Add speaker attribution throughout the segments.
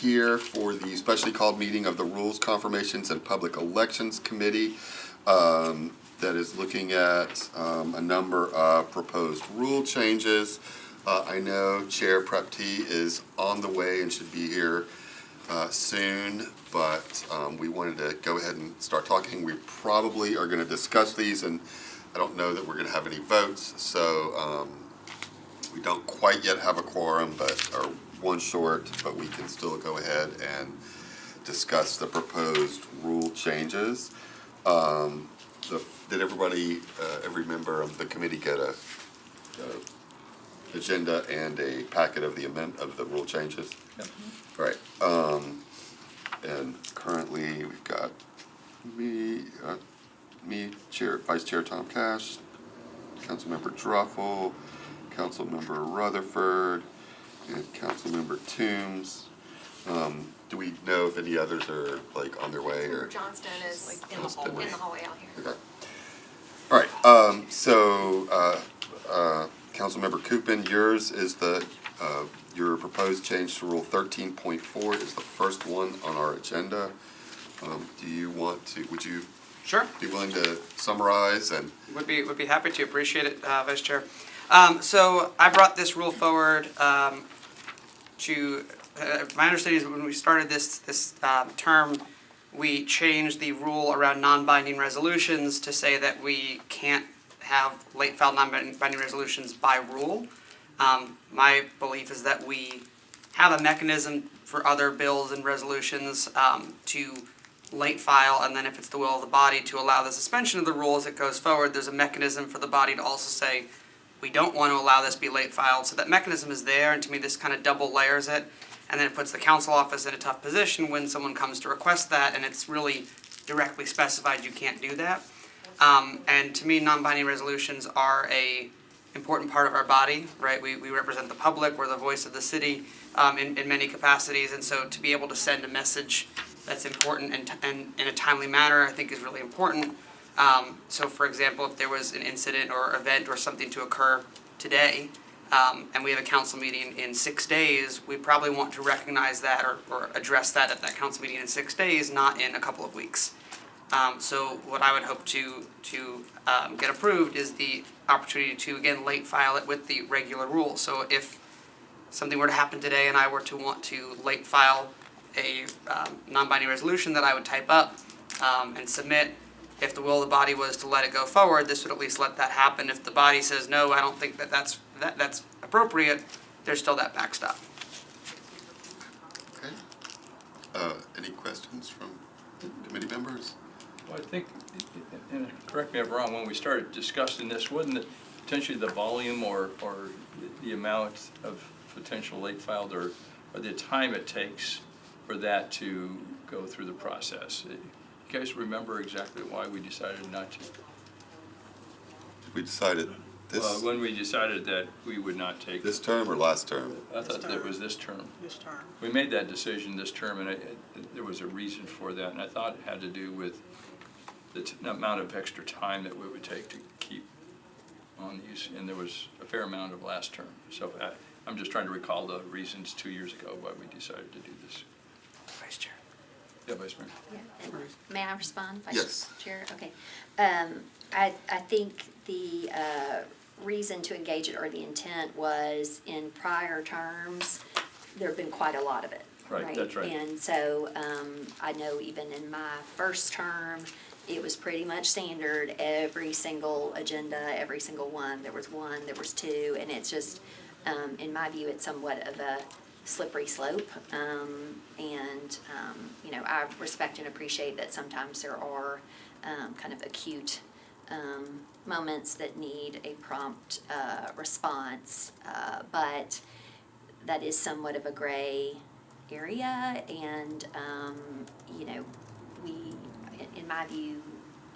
Speaker 1: here for the specially called meeting of the Rules, Confirmations, and Public Elections Committee that is looking at a number of proposed rule changes. I know Chair Prepti is on the way and should be here soon, but we wanted to go ahead and start talking. We probably are going to discuss these, and I don't know that we're going to have any votes, so we don't quite yet have a quorum, but are one short, but we can still go ahead and discuss the proposed rule changes. Did everybody, every member of the committee get a agenda and a packet of the rule changes?
Speaker 2: Yep.
Speaker 1: Right. And currently we've got me, Vice Chair Tom Cash, Councilmember Druffel, Councilmember Rutherford, and Councilmember Toombs. Do we know if any others are like on their way or?
Speaker 3: Johnston is in the hallway out here.
Speaker 1: Okay. All right. Councilmember Coopin, yours is your proposed change to Rule 13.4 is the first one on our agenda. Do you want to? Would you?
Speaker 4: Sure.
Speaker 1: Be willing to summarize and?
Speaker 4: Would be happy to. Appreciate it, Vice Chair. So I brought this rule forward to. My understanding is when we started this term, we changed the rule around non-binding resolutions to say that we can't have late filed non-binding resolutions by rule. My belief is that we have a mechanism for other bills and resolutions to late file, and then if it's the will of the body to allow the suspension of the rule as it goes forward, there's a mechanism for the body to also say we don't want to allow this to be late filed. So that mechanism is there, and to me this kind of double layers it, and then it puts the council office in a tough position when someone comes to request that and it's really directly specified you can't do that. And to me, non-binding resolutions are a important part of our body, right? We represent the public, we're the voice of the city in many capacities, and so to be able to send a message that's important and in a timely manner, I think is really important. So for example, if there was an incident or event or something to occur today, and we have a council meeting in 6 days, we probably want to recognize that or address that at that council meeting in 6 days, not in a couple of weeks. So what I would hope to get approved is the opportunity to, again, late file it with the regular rule. So if something were to happen today and I were to want to late file a non-binding resolution that I would type up and submit, if the will of the body was to let it go forward, this would at least let that happen. If the body says, no, I don't think that's appropriate, there's still that backstop.
Speaker 1: Okay. Any questions from committee members?
Speaker 2: Well, I think, and correct me if I'm wrong, when we started discussing this, wasn't it potentially the volume or the amount of potential late filed or the time it takes for that to go through the process? You guys remember exactly why we decided not to?
Speaker 1: We decided this.
Speaker 2: When we decided that we would not take
Speaker 1: this term or last term?
Speaker 2: I thought that it was this term.
Speaker 3: This term.
Speaker 2: We made that decision this term, and there was a reason for that, and I thought it had to do with the amount of extra time that we would take to keep on these, and there was a fair amount of last term. So I'm just trying to recall the reasons 2 years ago why we decided to do this.
Speaker 4: Vice Chair.
Speaker 2: Yeah, Vice Mayor.
Speaker 5: Yeah. May I respond, Vice
Speaker 1: Yes.
Speaker 5: Chair? Okay. I think the reason to engage it or the intent was in prior terms, there have been quite a lot of it.
Speaker 2: Right, that's right.
Speaker 5: And so I know even in my first term, it was pretty much standard. Every single agenda, every single one, there was one, there was two, and it's just, in my view, it's somewhat of a slippery slope. You know, I respect and appreciate that sometimes there are kind of acute moments that need a prompt response, but that is somewhat of a gray area, and you know, we, in my view,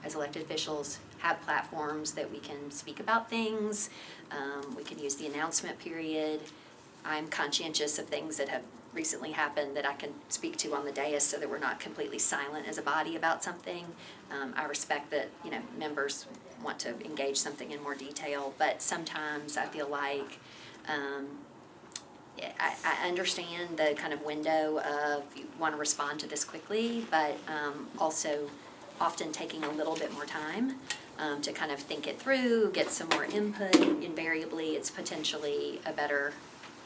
Speaker 5: as elected officials, have platforms that we can speak about things. We can use the announcement period. I'm conscientious of things that have recently happened that I can speak to on the dais so that we're not completely silent as a body about something. I respect that, you know, members want to engage something in more detail, but sometimes I feel like I understand the kind of window of you want to respond to this quickly, but also often taking a little bit more time to kind of think it through, get some more input. Invariably, it's potentially a better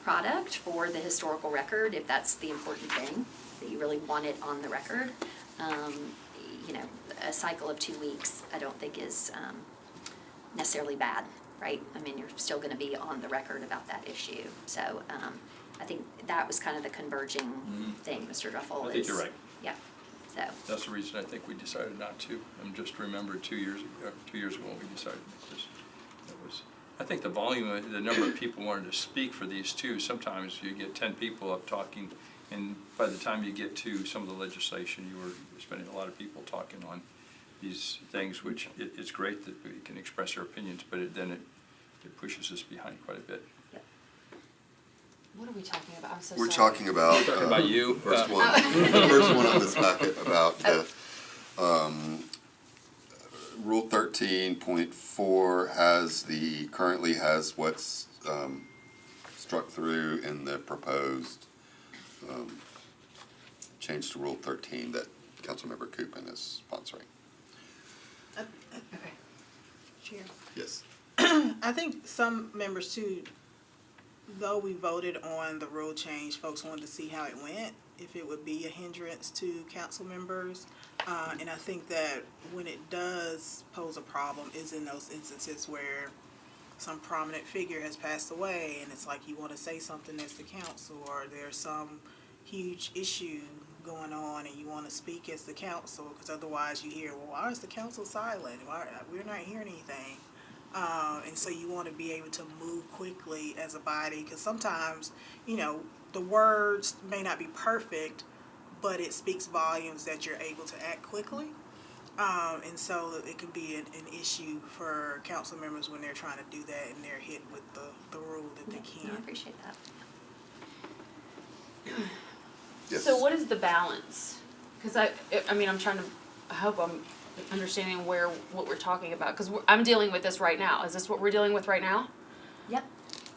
Speaker 5: product for the historical record, if that's the important thing, that you really want it on the record. You know, a cycle of 2 weeks, I don't think is necessarily bad, right? I mean, you're still gonna be on the record about that issue. So, I think that was kind of the converging thing, Mr. Druffel.
Speaker 2: I think you're right.
Speaker 5: Yeah, so.
Speaker 2: That's the reason I think we decided not to. I'm just remembered 2 years ago when we decided this. That was, I think the volume, the number of people wanted to speak for these two, sometimes you get 10 people up talking, and by the time you get to some of the legislation, you're spending a lot of people talking on these things, which it's great that we can express our opinions, but then it pushes us behind quite a bit.
Speaker 6: What are we talking about? I'm so
Speaker 1: We're
Speaker 6: sorry.
Speaker 1: talking about.
Speaker 2: Talking about you.
Speaker 1: First one, the first one on this packet about the, Rule 13.4 currently has what's, struck through in the proposed, change to Rule 13 that Councilmember Coopin is sponsoring.
Speaker 6: Okay.
Speaker 7: Chair.
Speaker 1: Yes.
Speaker 7: I think some members too, though we voted on the rule change, folks wanted to see how it went, if it would be a hindrance to council members. And I think that when it does pose a problem is in those instances where some prominent figure has passed away and it's like you want to say something as the council, or there's some huge issue going on and you want to speak as the council, because otherwise you hear, well, why is the council silent? Why, we're not hearing anything. And so you want to be able to move quickly as a body, because sometimes, you know, the words may not be perfect, but it speaks volumes that you're able to act quickly. And so it can be an issue for council members when they're trying to do that and they're hit with the rule that they
Speaker 5: I
Speaker 7: can't.
Speaker 5: appreciate that.
Speaker 1: Yes.
Speaker 6: So what is the balance? Because I mean, I'm trying to, I hope I'm understanding what we're talking about, because I'm dealing with this right now. Is this what we're dealing with right now?
Speaker 5: Yep.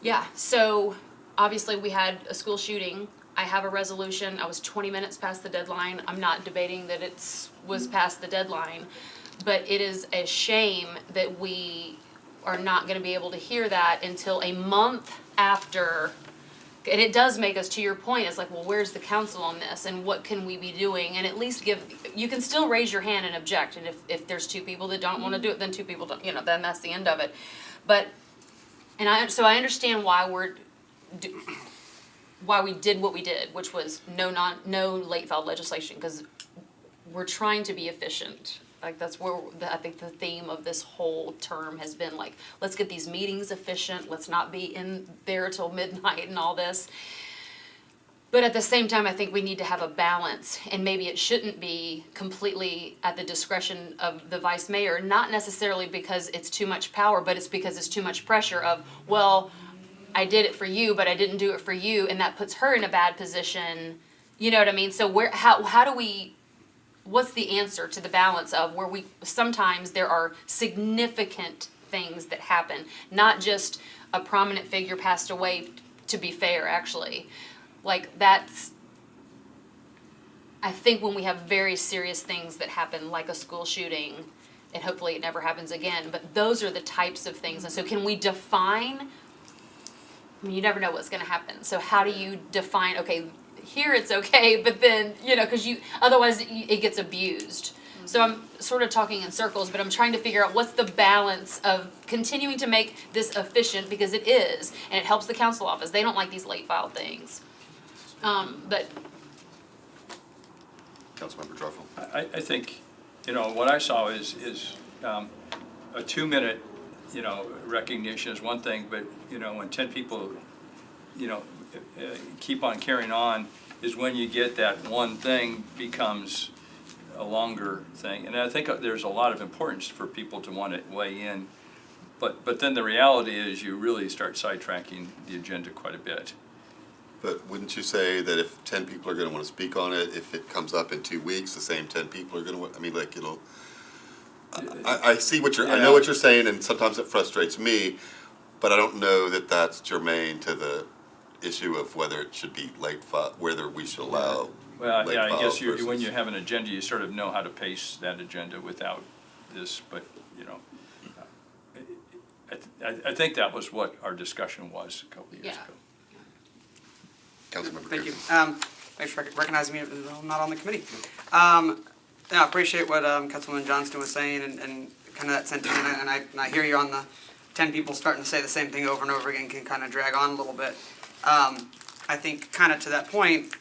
Speaker 6: Yeah, so obviously we had a school shooting. I have a resolution. I was 20 minutes past the deadline. I'm not debating that was past the deadline, but it is a shame that we are not gonna be able to hear that until a month after. And it does make us, to your point, it's like, well, where's the council on this, and what can we be doing? And at least you can still raise your hand and object, and if there's two people that don't wanna do it, then two people don't, then that's the end of it. But, so I understand why why we did what we did, which was no late filed legislation, because we're trying to be efficient. Like, that's where I think the theme of this whole term has been, like, let's get these meetings efficient, let's not be in there till midnight and all this. But at the same time, I think we need to have a balance, and maybe it shouldn't be completely at the discretion of the vice mayor, not necessarily because it's too much power, but it's because it's too much pressure of, well, I did it for you, but I didn't do it for you, and that puts her in a bad position. You know what I mean? So how do we, what's the answer to the balance of where sometimes there are significant things that happen, not just a prominent figure passed away, to be fair, actually. Like, that's, I think when we have very serious things that happen, like a school shooting, and hopefully it never happens again, but those are the types of things. And so can we define, I mean, you never know what's gonna happen. So how do you define, okay, here it's okay, but then, because otherwise it gets abused. So I'm sort of talking in circles, but I'm trying to figure out what's the balance of continuing to make this efficient, because it is, and it helps the council office. They don't like these late file things. But
Speaker 1: Councilmember Druffel.
Speaker 2: I think, what I saw is a 2-minute, recognition is one thing, but, when 10 people, keep on carrying on is when you get that one thing becomes a longer thing. And I think there's a lot of importance for people to want to weigh in. But then the reality is you really start sidetracking the agenda quite a bit.
Speaker 1: But wouldn't you say that if 10 people are going to want to speak on it, if it comes up in 2 weeks, the same 10 people are going to, it'll, I see I know what you're saying, and sometimes it frustrates me, but I don't know that that's germane to the issue of whether it should be whether we should allow
Speaker 2: Well,
Speaker 1: late
Speaker 2: yeah, I guess
Speaker 1: file
Speaker 2: when you
Speaker 1: versus-
Speaker 2: have an agenda, you sort of know how to pace that agenda without this, but, you know, I think that was what our discussion was a couple of years
Speaker 6: Yeah.
Speaker 2: ago.
Speaker 1: Councilmember
Speaker 4: Thank you.
Speaker 1: Pearson.
Speaker 4: Thanks for recognizing me, even though I'm not on the committee. Yeah, I appreciate what Councilwoman Johnston was saying and kind of that sentiment, and I hear you on the 10 people starting to say the same thing over and over again can kind of drag on a little bit. I think kind of to that point,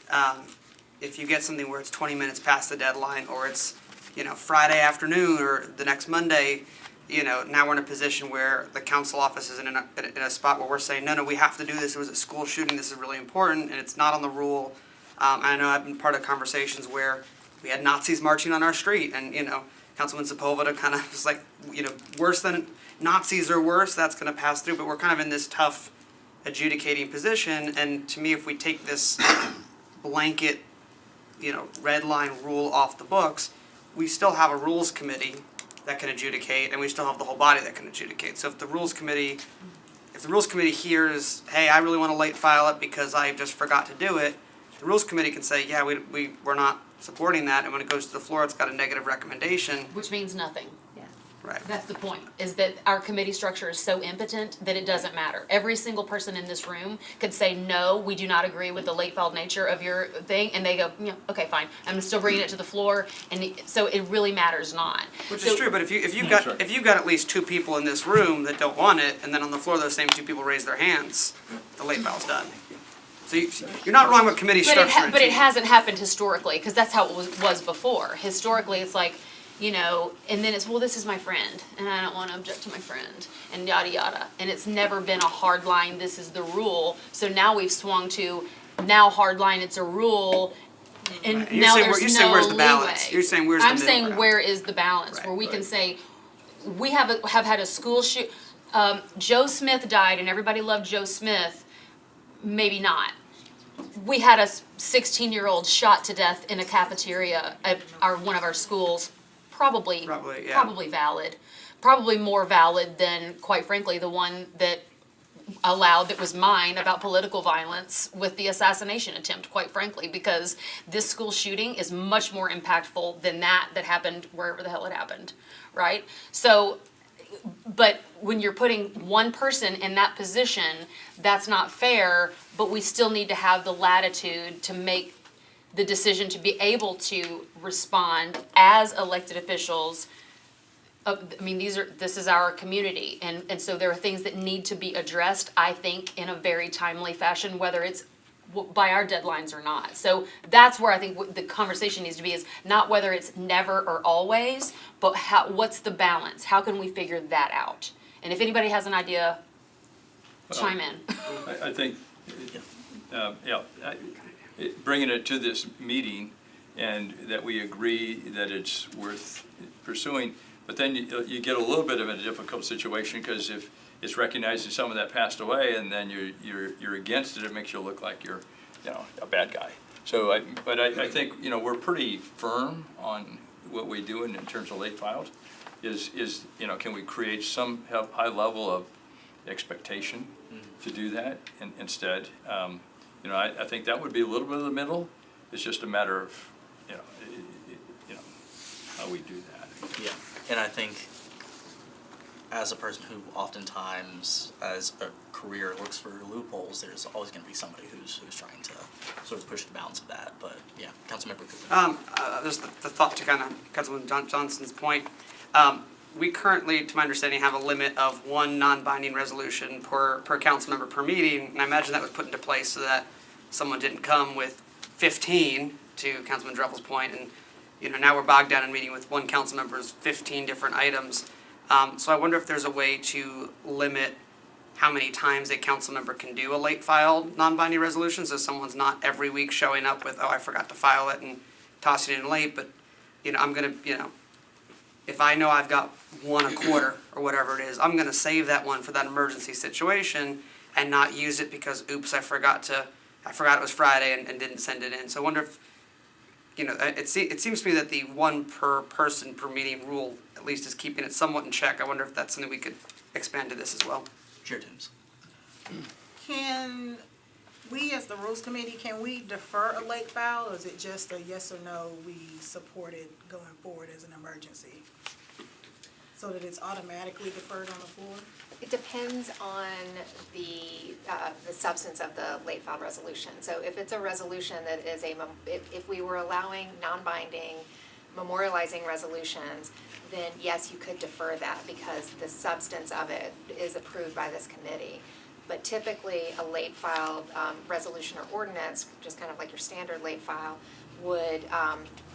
Speaker 4: if you get something where it's 20 minutes past the deadline, or it's, you know, Friday afternoon or the next Monday, you know, now we're in a position where the council office is in a spot where we're saying, no, we have to do this. It was a school shooting. This is really important, and it's not on the rule. I know I've been part of conversations where we had Nazis marching on our street, and, you know, Councilman Sepulveda kind of was like, you know, worse than Nazis are worse, that's going to pass through. But we're kind of in this tough adjudicating position, and to me, if we take this blanket, you know, red line rule off the books, we still have a rules committee that can adjudicate, and we still have the whole body that can adjudicate. So if the rules committee hears, hey, I really want to late file it because I just forgot to do it, the rules committee can say, yeah, we're not supporting that, and when it goes to the floor, it's got a negative recommendation.
Speaker 6: Which means nothing.
Speaker 4: Right.
Speaker 6: That's the point, is that our committee structure is so impotent that it doesn't matter. Every single person in this room could say, no, we do not agree with the late filed nature of your thing, and they go, yeah, okay, fine, I'm still bringing it to the floor, and so it really matters not.
Speaker 4: Which
Speaker 6: So-
Speaker 4: is true, but if you've
Speaker 2: That's
Speaker 4: got
Speaker 2: right.
Speaker 4: if you've got at least 2 people in this room that don't want it, and then on the floor those same 2 people raise their hands, the late file's done. So you're not wrong with committee structure.
Speaker 6: But it hasn't happened historically, because that's how it was before. Historically, it's like, you know, and then it's, well, this is my friend, and I don't want to object to my friend, and yada yada. And it's never been a hard line, this is the rule. So now we've swung to, now hard line, it's a rule, and
Speaker 4: Right. You're
Speaker 6: now
Speaker 4: saying
Speaker 6: there's
Speaker 4: you're saying
Speaker 6: no
Speaker 4: where's the
Speaker 6: leeway.
Speaker 4: balance? You're saying where's the
Speaker 6: I'm
Speaker 4: middle
Speaker 6: saying
Speaker 4: ground?
Speaker 6: where is the balance,
Speaker 4: Right,
Speaker 6: where we can
Speaker 4: right.
Speaker 6: say, we have had a school shoot, Joe Smith died, and everybody loved Joe Smith, maybe not. We had a 16-year-old shot to death in a cafeteria at one of our schools. Probably valid. Probably more valid than, quite frankly, the one that was mine about political violence with the assassination attempt, quite frankly, because this school shooting is much more impactful than that happened wherever the hell it happened, right? So, but when you're putting one person in that position, that's not fair, but we still need to have the latitude to make the decision to be able to respond as elected officials. I mean, this is our community, and so there are things that need to be addressed, I think, in a very timely fashion, whether it's by our deadlines or not. So that's where I think the conversation needs to be, is not whether it's never or always, but what's the balance? How can we figure that out? And if anybody has an idea, chime in.
Speaker 2: I think, bringing it to this meeting, and that we agree that it's worth pursuing, but then you get a little bit of a difficult situation, because if it's recognizing someone that passed away, and then you're against it, it makes you look like you're, you know, a bad guy. So, I think, you know, we're pretty firm on what we do in terms of late files. Is you know, can we create some high level of expectation to do that instead? You know, I think that would be a little bit of the middle. It's just a matter of, you know, how we do that.
Speaker 8: Yeah, and I think as a person who oftentimes, as a career, looks for loopholes, there's always going to be somebody who's trying to sort of push the bounds of that. But yeah, Councilmember Cooper.
Speaker 4: Just the thought to kind of Councilman Johnson's point. We currently, to my understanding, have a limit of 1 non-binding resolution per council member per meeting, and I imagine that was put into place so that someone didn't come with 15, to Councilman Dreffel's point, and, you know, now we're bogged down in meeting with one council member's 15 different items. So I wonder if there's a way to limit how many times a council member can do a late filed non-binding resolution, so someone's not every week showing up with, oh, I forgot to file it, and tossing it in late, but, you know, I'm gonna, you know, if I know I've got 1 a quarter or whatever it is, I'm gonna save that one for that emergency situation and not use it because, oops, I forgot it was Friday and didn't send it in. So I wonder if, you know, it seems to me that the 1 per person per meeting rule at least is keeping it somewhat in check. I wonder if that's something we could expand to this as well.
Speaker 8: Chair Timms.
Speaker 7: Can we as the Rules Committee, can we defer a late file, or is it just a yes or no, we support it going forward as an emergency? So that it's automatically deferred on the floor?
Speaker 3: It depends on the substance of the late file resolution. So if it's a resolution that is if we were allowing non-binding memorializing resolutions, then yes, you could defer that because the substance of it is approved by this committee. But typically, a late filed resolution or ordinance, just kind of like your standard late file, would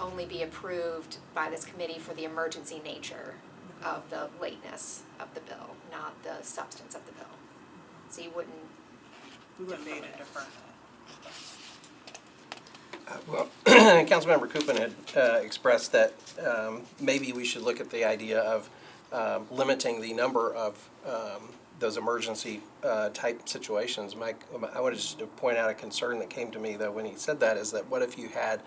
Speaker 3: only be approved by this committee for the emergency nature of the lateness of the bill, not the substance of the bill. So you wouldn't.
Speaker 7: We wouldn't be able to defer that.
Speaker 9: Well, Councilmember Coopin had expressed that maybe we should look at the idea of limiting the number of those emergency type situations. Mike, I wanted just to point out a concern that came to me though when he said that, is that what if you had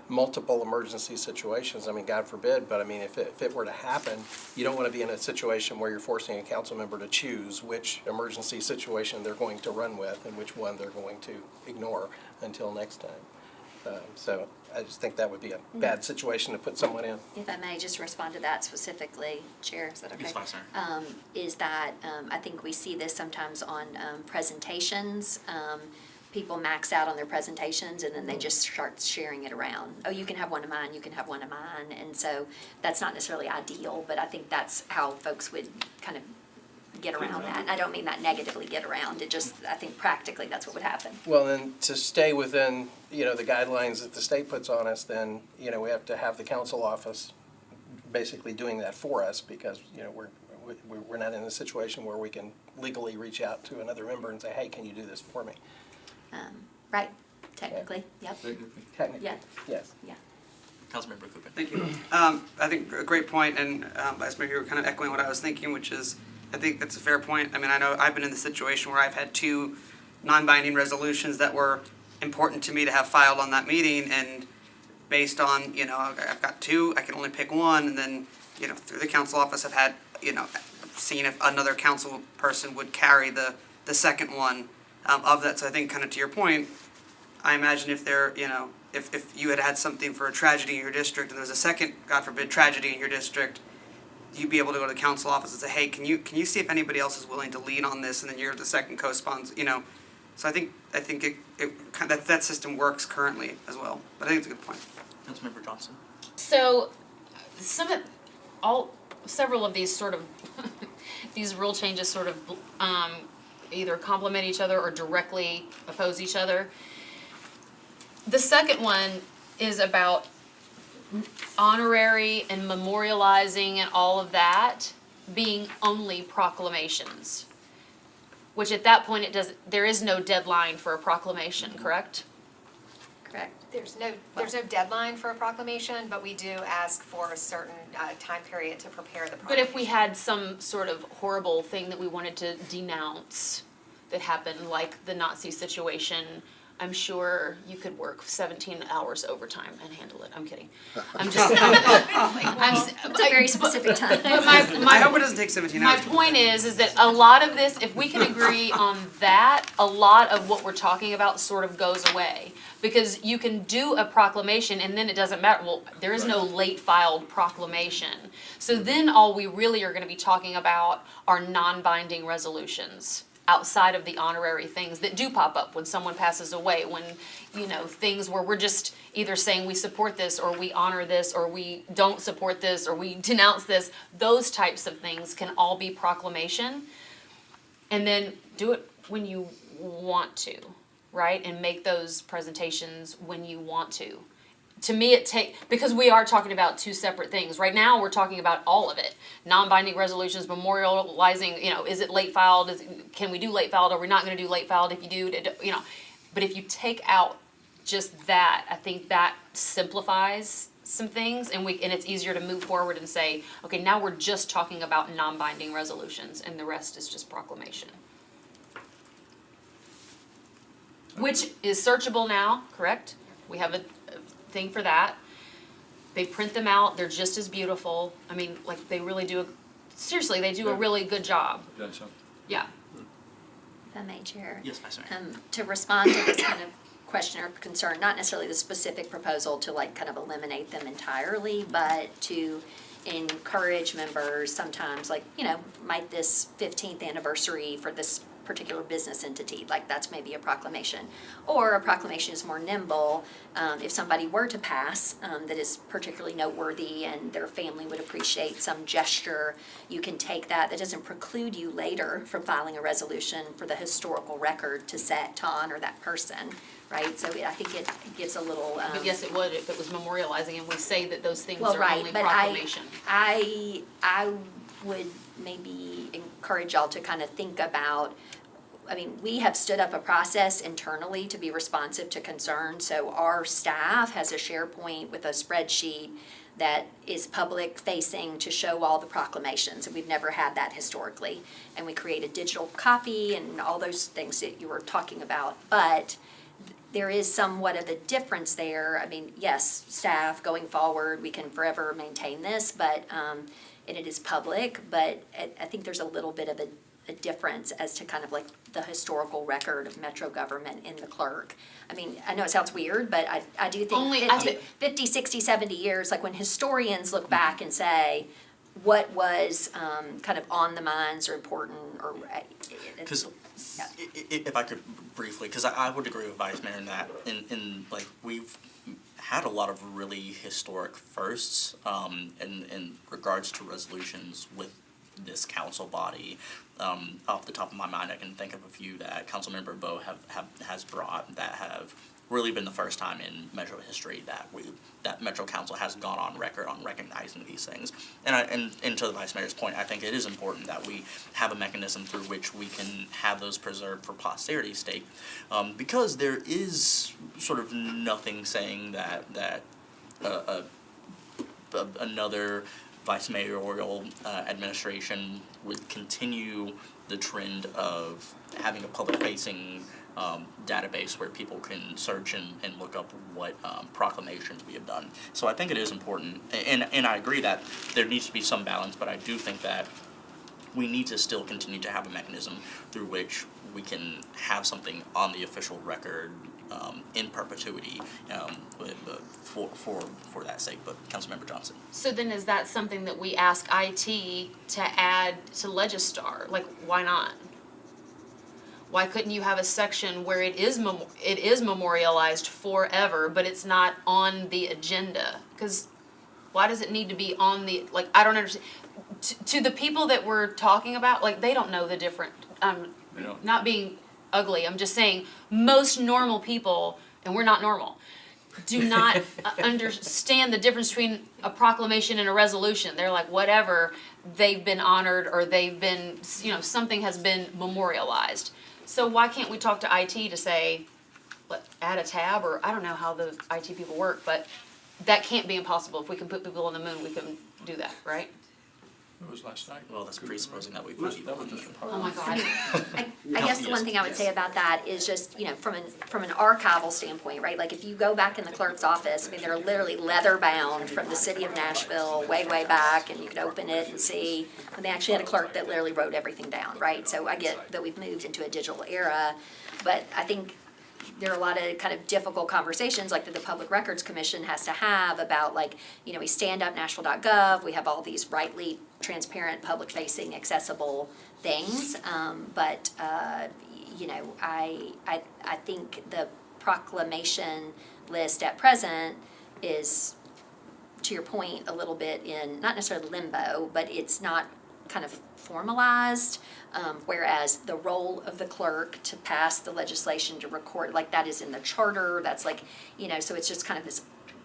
Speaker 9: multiple emergency situations? I mean, God forbid, but I mean, if it were to happen, you don't want to be in a situation where you're forcing a council member to choose which emergency situation they're going to run with and which one they're going to ignore until next time. So I just think that would be a bad situation to put someone in.
Speaker 5: If I may just respond to that specifically, Chair, is that okay?
Speaker 8: Yes, Vice Mayor.
Speaker 5: Is that, I think we see this sometimes on presentations. People max out on their presentations and then they just start sharing it around. Oh, you can have one of mine, you can have one of mine. And so that's not necessarily ideal, but I think that's how folks would kind of get around that. And I don't mean that negatively get around. It just, I think practically that's what would happen.
Speaker 9: Well, then to stay within, the guidelines that the state puts on us, then, we have to have the council office basically doing that for us because, we're not in a situation where we can legally reach out to another member and say, hey, can you do this for me?
Speaker 5: Right, technically, yep,
Speaker 9: Technically,
Speaker 5: yeah,
Speaker 9: yes.
Speaker 5: yeah.
Speaker 8: Councilmember Coopin.
Speaker 4: Thank you. I think a great point, and Vice Mayor, you were kind of echoing what I was thinking, which is, I think that's a fair point. I mean, I know I've been in the situation where I've had two non-binding resolutions that were important to me to have filed on that meeting, and based on, I've got two, I can only pick one, and then, through the council office, I've had, seen if another council person would carry the second one of that. So I think kind of to your point, I imagine if there, if you had had something for a tragedy in your district and there was a second, God forbid, tragedy in your district, you'd be able to go to the council office and say, hey, can you see if anybody else is willing to lead on this, and then you're the second co-sponsor, So I think that system works currently as well. But I think it's a good point.
Speaker 8: Councilmember Johnson.
Speaker 6: So, several of these sort of, these rule changes sort of either complement each other or directly oppose each other. The second one is about honorary and memorializing and all of that being only proclamations. Which at that point there is no deadline for a proclamation, correct?
Speaker 5: Correct.
Speaker 3: There's no deadline for a proclamation, but we do ask for a certain time period to prepare the
Speaker 6: But
Speaker 3: proclamation.
Speaker 6: if we had some sort of horrible thing that we wanted to denounce that happened, like the Nazi situation, I'm sure you could work 17 hours overtime and handle it. I'm kidding. I'm just.
Speaker 5: It's a very specific time.
Speaker 6: But
Speaker 4: I
Speaker 6: my
Speaker 4: hope it doesn't take 17
Speaker 6: my
Speaker 4: hours.
Speaker 6: point is that a lot of this, if we can agree on that, a lot of what we're talking about sort of goes away. Because you can do a proclamation and then it doesn't matter. Well, there is no late filed proclamation. So then all we really are going to be talking about are non-binding resolutions outside of the honorary things that do pop up when someone passes away, when, things where we're just either saying we support this or we honor this or we don't support this or we denounce this. Those types of things can all be proclamation. And then do it when you want to, right? And make those presentations when you want to. To me, because we are talking about two separate things. Right now, we're talking about all of it. Non-binding resolutions, memorializing, is it late filed? Can we do late filed? Are we not going to do late filed? If you do, But if you take out just that, I think that simplifies some things, and it's easier to move forward and say, okay, now we're just talking about non-binding resolutions, and the rest is just proclamation. Which is searchable now, correct? We have a thing for that. They print them out, they're just as beautiful. I mean, like, they really do, seriously, they do a really good job.
Speaker 2: Done so.
Speaker 6: Yeah.
Speaker 5: If I may, Chair.
Speaker 8: Yes, Vice Mayor.
Speaker 5: To respond to this kind of question or concern, not necessarily the specific proposal to like kind of eliminate them entirely, but to encourage members sometimes, like, you know, might this 15th anniversary for this particular business entity, like that's maybe a proclamation. Or a proclamation is more nimble, if somebody were to pass, that is particularly noteworthy and their family would appreciate some gesture, you can take that. That doesn't preclude you later from filing a resolution for the historical record to honor that person, right? So I think it gives a little.
Speaker 6: But yes, it would if it was memorializing, and we say that those things
Speaker 5: Well,
Speaker 6: are
Speaker 5: right,
Speaker 6: only
Speaker 5: but
Speaker 6: proclamation.
Speaker 5: I would maybe encourage y'all to kind of think about, I mean, we have stood up a process internally to be responsive to concerns. So our staff has a SharePoint with a spreadsheet that is public facing to show all the proclamations. And we've never had that historically. And we create a digital copy and all those things that you were talking about. But there is somewhat of a difference there. I mean, yes, staff going forward, we can forever maintain this, but, and it is public, but I think there's a little bit of a difference as to kind of like the historical record of Metro government in the clerk. I mean, I know it sounds weird, but I do think 50, 60, 70 years, like when historians look back and say, what was kind of on the minds or important or.
Speaker 8: Because if I could briefly, because I would agree with Vice Mayor in that, in like we've had a lot of really historic firsts in regards to resolutions with this council body. Off the top of my mind, I can think of a few that Councilmember Bo has brought that have really been the first time in Metro history that Metro Council has gone on record on recognizing these things. And to the Vice Mayor's point, I think it is important that we have a mechanism through which we can have those preserved for posterity's sake, because there is sort of nothing saying that another vice mayoral administration would continue the trend of having a public-facing database where people can search and look up what proclamations we have done. So I think it is important, and I agree that there needs to be some balance, but I do think that we need to still continue to have a mechanism through which we can have something on the official record in perpetuity for that sake. But Councilmember Johnson.
Speaker 6: So then is that something that we ask IT to add to Legistar? Like, why not? Why couldn't you have a section where it is memorialized forever, but it's not on the agenda? Because why does it need to be on the, like, I don't understand. To the people that we're talking about, like, they don't know the difference. Not being ugly, I'm just saying most normal people, and we're not normal, do not understand the difference between a proclamation and a resolution. They're like, whatever, they've been honored or they've been, something has been memorialized. So why can't we talk to IT to say, add a tab, or I don't know how the IT people work, but that can't be impossible. If we can put people on the moon, we can do that, right?
Speaker 2: It was last night.
Speaker 8: Well, that's presupposing that we
Speaker 2: That was
Speaker 8: put
Speaker 2: just a
Speaker 6: Oh my God.
Speaker 5: I guess the one thing I would say about that is just, from an archival standpoint, right? Like if you go back in the clerk's office, I mean, they're literally leather bound from the city of Nashville way, way back, and you can open it and see. And they actually had a clerk that literally wrote everything down, right? So I get that we've moved into a digital era, but I think there are a lot of kind of difficult conversations like that the Public Records Commission has to have about we stand up Nashville.gov, we have all these rightly transparent, public-facing, accessible things, but I think the proclamation list at present is, to your point, a little bit in, not necessarily limbo, but it's not kind of formalized, whereas the role of the clerk to pass the legislation to record, like that is in the charter, that's so it's just kind of this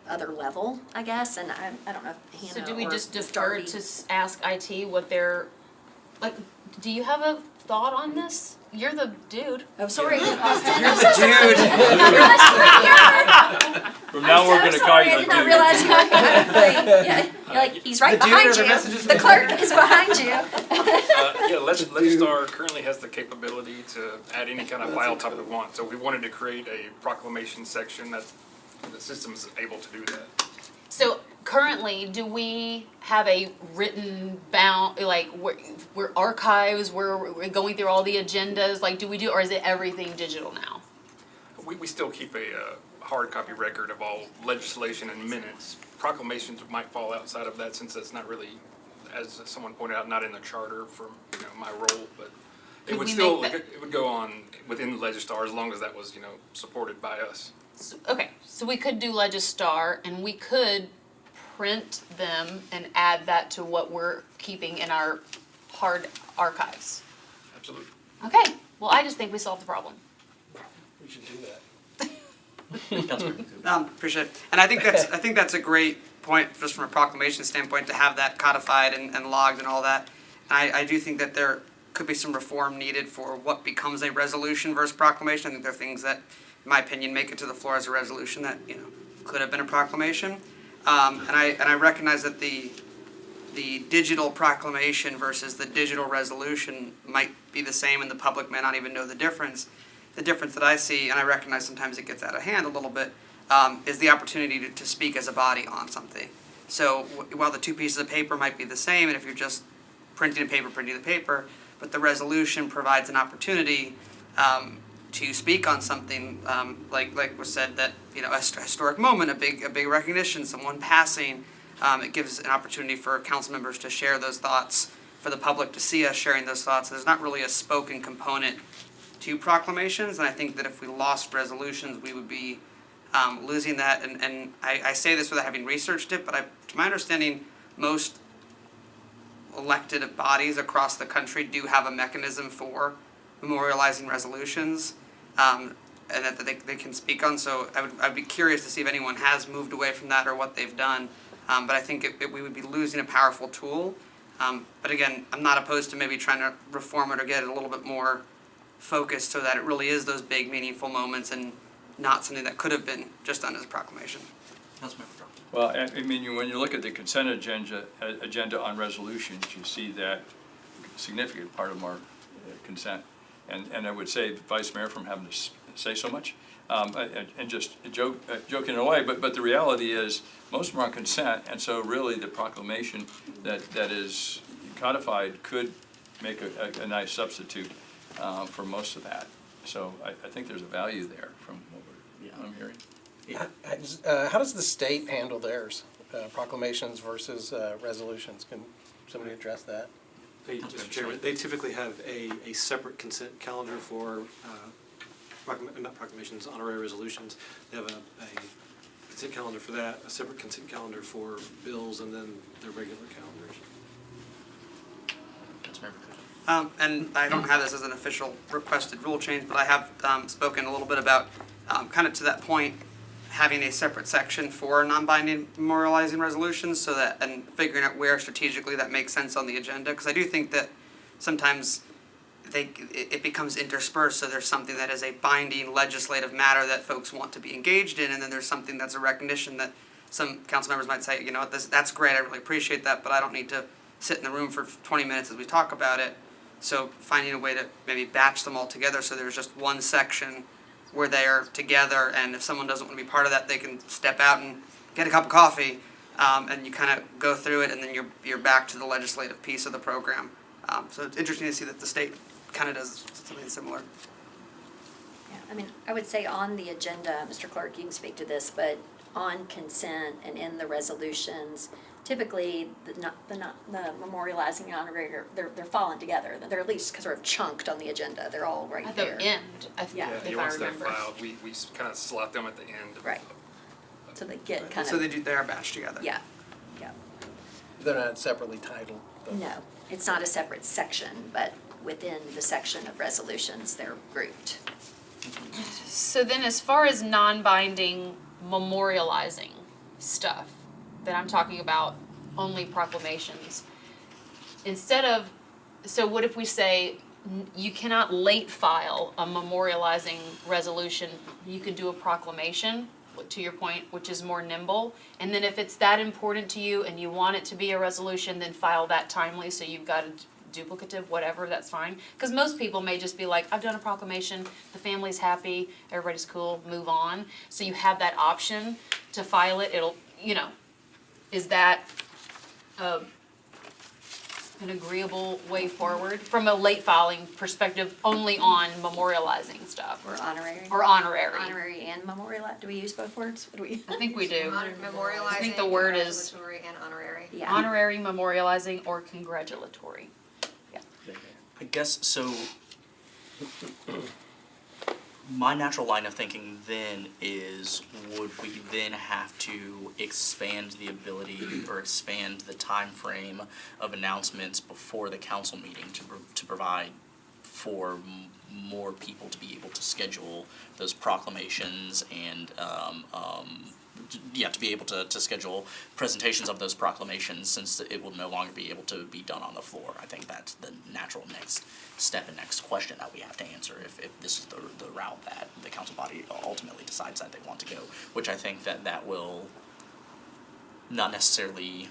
Speaker 5: other level, I guess, and I don't know if Hannah
Speaker 6: So do we
Speaker 5: or
Speaker 6: just
Speaker 5: Ms.
Speaker 6: defer
Speaker 5: Darby-
Speaker 6: to ask IT what they're, do you have a thought on this? You're the dude.
Speaker 5: Oh, sorry.
Speaker 9: You're the dude.
Speaker 2: From now we're gonna call you
Speaker 5: I
Speaker 2: the
Speaker 5: did not
Speaker 2: dude.
Speaker 5: realize you were yeah, you're like, he's right
Speaker 9: The dude
Speaker 5: behind
Speaker 9: or the
Speaker 5: you.
Speaker 9: messages
Speaker 5: The
Speaker 9: from
Speaker 5: clerk is behind you.
Speaker 10: Legistar currently has the capability to add any kind of file type we want. So we wanted to create a proclamation section that the system is able to do that.
Speaker 6: So currently, do we have a written bound, like, we're archives, we're going through all the agendas, like, do we do, or is it everything digital now?
Speaker 10: We still keep a hard copy record of all legislation and minutes. Proclamations might fall outside of that since that's not really, as someone pointed out, not in the charter for, my role, but it
Speaker 6: Could
Speaker 10: would
Speaker 6: we
Speaker 10: still,
Speaker 6: make that-
Speaker 10: it would go on within the Legistar as long as that was, supported by us.
Speaker 6: Okay, so we could do Legistar, and we could print them and add that to what we're keeping in our hard archives.
Speaker 10: Absolutely.
Speaker 6: Okay, well, I just think we solved the problem.
Speaker 9: We should do that.
Speaker 4: Appreciate it. And I think that's a great point, just from a proclamation standpoint, to have that codified and logged and all that. And I do think that there could be some reform needed for what becomes a resolution versus proclamation. I think there are things that, in my opinion, make it to the floor as a resolution that, could have been a proclamation. And I recognize that the digital proclamation versus the digital resolution might be the same, and the public may not even know the difference. The difference that I see, and I recognize sometimes it gets out of hand a little bit, is the opportunity to speak as a body on something. So while the two pieces of paper might be the same, and if you're just printing the paper, but the resolution provides an opportunity to speak on something, like was said, that a historic moment, a big recognition, someone passing. It gives an opportunity for council members to share those thoughts, for the public to see us sharing those thoughts. There's not really a spoken component to proclamations, and I think that if we lost resolutions, we would be losing that. And I say this without having researched it, but to my understanding, most elected bodies across the country do have a mechanism for memorializing resolutions, and that they can speak on. So I'd be curious to see if anyone has moved away from that or what they've done. But I think we would be losing a powerful tool. But again, I'm not opposed to maybe trying to reform it or get it a little bit more focused so that it really is those big, meaningful moments and not something that could have been just done as a proclamation.
Speaker 2: Well, I mean, when you look at the consent agenda on resolutions, you see that significant part of our consent. And I would say the Vice Mayor from having to say so much, and just joking in a way, but the reality is most of them are on consent, and so really the proclamation that is codified could make a nice substitute for most of that. So I think there's a value there from what I'm hearing.
Speaker 9: How does the state handle theirs, proclamations versus resolutions? Can somebody address that?
Speaker 11: Mr. Chairman, they typically have a separate consent calendar for, not proclamations, honorary resolutions. They have a consent calendar for that, a separate consent calendar for bills, and then their regular calendars.
Speaker 4: And I don't have this as an official requested rule change, but I have spoken a little bit about, kind of to that point, having a separate section for non-binding memorializing resolutions, so that, and figuring out where strategically that makes sense on the agenda, because I do think that sometimes it becomes interspersed, so there's something that is a binding legislative matter that folks want to be engaged in, and then there's something that's a recognition that some council members might say, that's great, I really appreciate that, but I don't need to sit in the room for 20 minutes as we talk about it. So finding a way to maybe batch them all together so there's just one section where they are together, and if someone doesn't want to be part of that, they can step out and get a cup of coffee, and you kind of go through it, and then you're back to the legislative piece of the program. So it's interesting to see that the state kind of does something similar.
Speaker 5: Yeah, I would say on the agenda, Mr. Clark, you can speak to this, but on consent and in the resolutions, typically the memorializing and honorary, they're falling together. They're at least sort of chunked on the agenda. They're all right
Speaker 6: At
Speaker 5: there.
Speaker 6: the end, if I
Speaker 10: Once they're
Speaker 6: remember.
Speaker 10: filed, we kind of slot them at the end.
Speaker 5: Right. So they get kind
Speaker 4: So
Speaker 5: of,
Speaker 4: they are batched together.
Speaker 5: yeah.
Speaker 9: They're not separately titled, though.
Speaker 5: No, it's not a separate section, but within the section of resolutions, they're grouped.
Speaker 6: So then as far as non-binding memorializing stuff that I'm talking about, only proclamations, so what if we say you cannot late file a memorializing resolution, you could do a proclamation, to your point, which is more nimble, and then if it's that important to you and you want it to be a resolution, then file that timely, so you've got a duplicative, whatever, that's fine. Because most people may just be like, I've done a proclamation, the family's happy, everybody's cool, move on. So you have that option to file it, it'll, Is that an agreeable way forward from a late filing perspective only on memorializing stuff?
Speaker 5: Or honorary.
Speaker 6: Or honorary?
Speaker 5: Honorary and memorial, do we use both words? What do we?
Speaker 6: I think we do.
Speaker 3: Memorializing,
Speaker 6: I think the word is
Speaker 3: congratulatory, and honorary.
Speaker 5: Yeah.
Speaker 6: honorary, memorializing, or congratulatory.
Speaker 8: I guess so. My natural line of thinking then is, would we then have to expand the ability or expand the time frame of announcements before the council meeting to provide for more people to be able to schedule those proclamations and to be able to schedule presentations of those proclamations, since it will no longer be able to be done on the floor. I think that's the natural next step and next question that we have to answer if this is the route that the council body ultimately decides that they want to go, which I think that will not necessarily,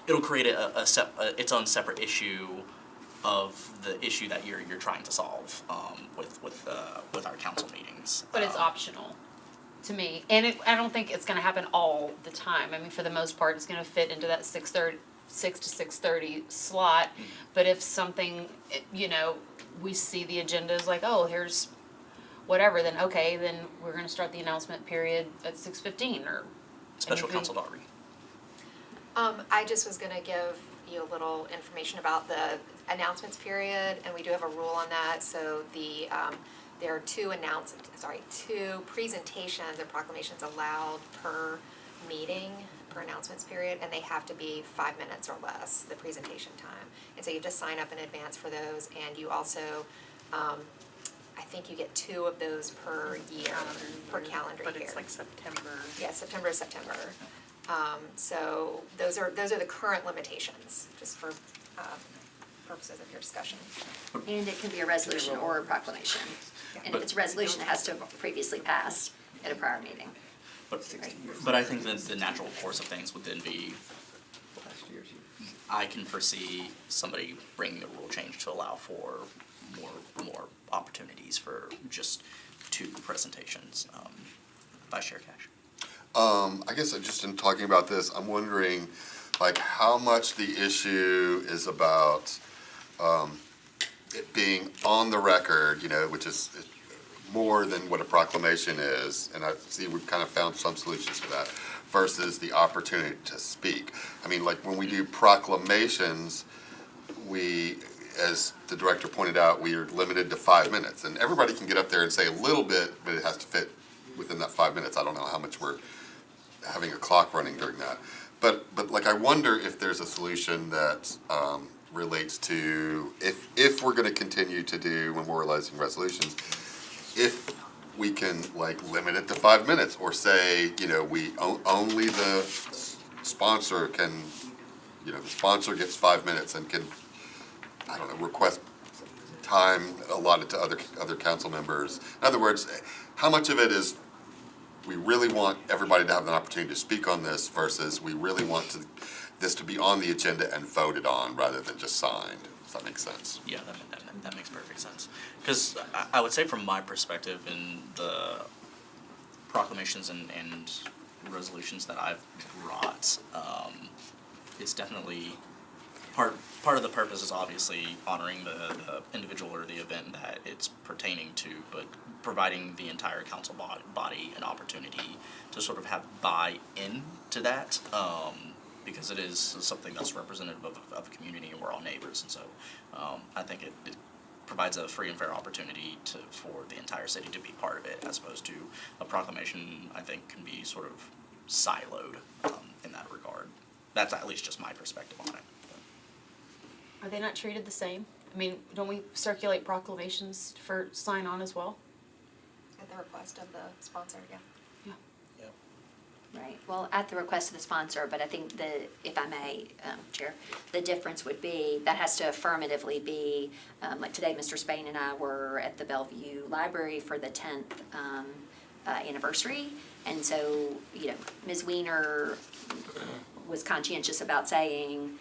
Speaker 8: it'll create its own separate issue of the issue that you're trying to solve with our council meetings.
Speaker 6: But it's optional to me, and I don't think it's gonna happen all the time. I mean, for the most part, it's gonna fit into that 6 to 6:30 slot. But if something, we see the agenda is like, oh, here's whatever, then okay, then we're gonna start the announcement period at 6:15 or.
Speaker 8: Special
Speaker 6: anything.
Speaker 8: counsel Daughtry.
Speaker 3: I just was gonna give you a little information about the announcements period, and we do have a rule on that. So there are two presentations or proclamations allowed per meeting, per announcements period, and they have to be 5 minutes or less, the presentation time. And so you just sign up in advance for those, and you also, I think you get 2 of those per year, per calendar year.
Speaker 12: But it's like September.
Speaker 3: Yeah, September to September. So those are the current limitations, just for purposes of your discussion.
Speaker 5: And it can be a resolution or a proclamation. And if it's a resolution, it has to have previously passed at a prior meeting.
Speaker 8: But I think that the natural course of things would then be, I can foresee somebody bringing the rule change to allow for more opportunities for just 2 presentations. Vice Chair Cash.
Speaker 1: I guess just in talking about this, I'm wondering, like, how much the issue is about it being on the record, which is more than what a proclamation is, and I see we've kind of found some solutions for that, versus the opportunity to speak. I mean, like, when we do proclamations, we, as the director pointed out, we are limited to 5 minutes, and everybody can get up there and say a little bit, but it has to fit within that 5 minutes. I don't know how much we're having a clock running during that. But like, I wonder if there's a solution that relates to, if we're gonna continue to do memorializing resolutions, if we can, like, limit it to 5 minutes, or say, only the sponsor can, the sponsor gets 5 minutes and can, I don't know, request time allotted to other council members. In other words, how much of it is we really want everybody to have an opportunity to speak on this versus we really want this to be on the agenda and voted on rather than just signed? Does that make sense?
Speaker 8: Yeah, that makes perfect sense. Because I would say from my perspective, in the proclamations and resolutions that I've brought, it's definitely part of the purpose is obviously honoring the individual or the event that it's pertaining to, but providing the entire council body an opportunity to sort of have buy-in to that, because it is something that's representative of a community, and we're all neighbors, and so I think it provides a free and fair opportunity for the entire city to be part of it, as opposed to a proclamation. I think can be sort of siloed in that regard. That's at least just my perspective on it.
Speaker 6: Are they not treated the same? I mean, don't we circulate proclamations for sign on as well?
Speaker 3: At the request of the sponsor, yeah.
Speaker 5: Right, well, at the request of the sponsor, but I think if I may, Chair, the difference would be, that has to affirmatively be, like today, Mr. Spain and I were at the Bellevue Library for the 10th anniversary, and so, Ms. Weiner was conscientious about saying,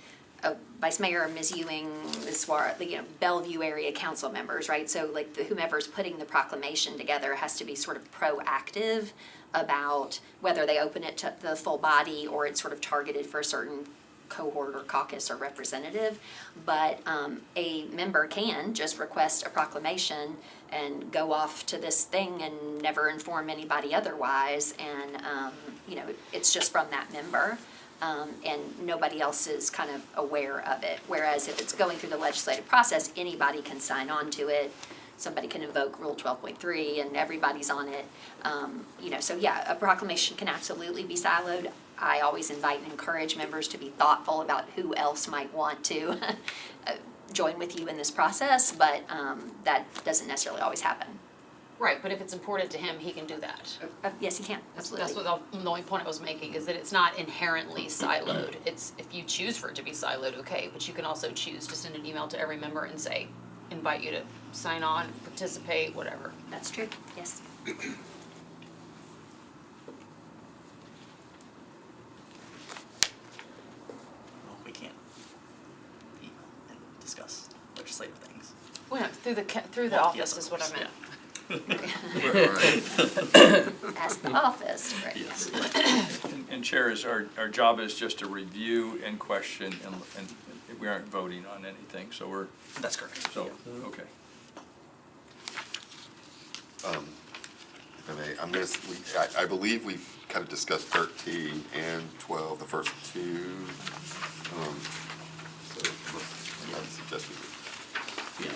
Speaker 5: Vice Mayor Ms. Ewing, as far, Bellevue area council members, right? So like whomever's putting the proclamation together has to be sort of proactive about whether they open it to the full body or it's sort of targeted for a certain cohort or caucus or representative. But a member can just request a proclamation and go off to this thing and never inform anybody otherwise. And, it's just from that member. And nobody else is kind of aware of it. Whereas if it's going through the legislative process, anybody can sign on to it. Somebody can invoke Rule 12.3 and everybody's on it. So yeah, a proclamation can absolutely be siloed. I always invite and encourage members to be thoughtful about who else might want to join with you in this process, but that doesn't necessarily always happen.
Speaker 6: Right, but if it's important to him, he can do that.
Speaker 5: Yes, you can, absolutely.
Speaker 6: That's what the only point I was making, is that it's not inherently siloed. It's, if you choose for it to be siloed, okay, but you can also choose to send an email to every member and say, invite you to sign on, participate, whatever.
Speaker 5: That's true, yes.
Speaker 8: Well, we can't email and discuss legislative things.
Speaker 6: Well, through the
Speaker 8: Well,
Speaker 6: office
Speaker 8: yes, of
Speaker 6: is what I
Speaker 8: course,
Speaker 6: meant.
Speaker 5: As the office, right?
Speaker 8: Yes.
Speaker 2: And Chair, our job is just to review and question, and we aren't voting on anything, so we're,
Speaker 8: That's correct.
Speaker 2: so, okay.
Speaker 1: If I may, I believe we've kind of discussed 13 and 12, the first two. So I would suggest we
Speaker 8: Yeah.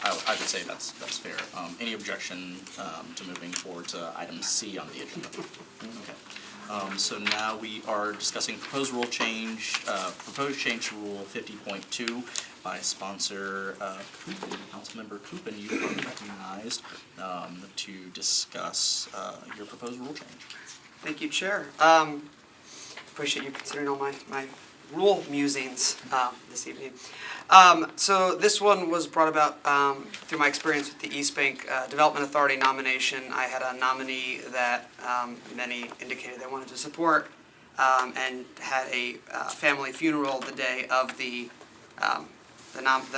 Speaker 8: I would say that's fair. Any objection to moving forward to item C on the agenda? Okay. So now we are discussing proposed rule change, proposed change to Rule 50.2 by sponsor Coopin, Councilmember Coopin. You are recognized to discuss your proposed rule change.
Speaker 4: Thank you, Chair. Appreciate you considering all my rule musings this evening. So this one was brought about through my experience with the East Bank Development Authority nomination. I had a nominee that many indicated they wanted to support, and had a family funeral the day of the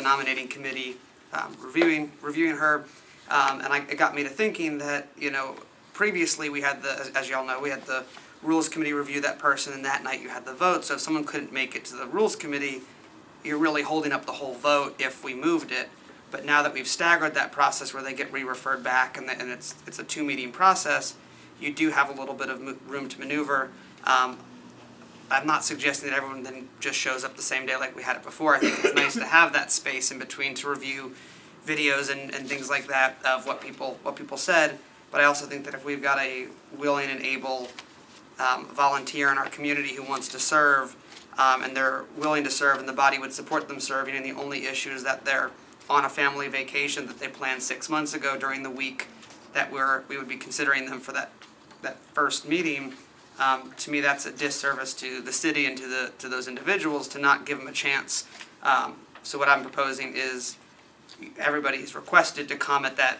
Speaker 4: nominating committee reviewing her, and it got me to thinking that previously we had as you all know, we had the Rules Committee review that person, and that night you had the vote. So if someone couldn't make it to the Rules Committee, you're really holding up the whole vote if we moved it. But now that we've staggered that process where they get re-referred back and it's a 2-meeting process, you do have a little bit of room to maneuver. I'm not suggesting that everyone then just shows up the same day like we had it before. I think it's nice to have that space in between to review videos and things like that of what people said. But I also think that if we've got a willing and able volunteer in our community who wants to serve, and they're willing to serve and the body would support them serving, and the only issue is that they're on a family vacation that they planned 6 months ago during the week that we would be considering them for that first meeting. To me, that's a disservice to the city and to those individuals to not give them a chance. So what I'm proposing is everybody is requested to come at that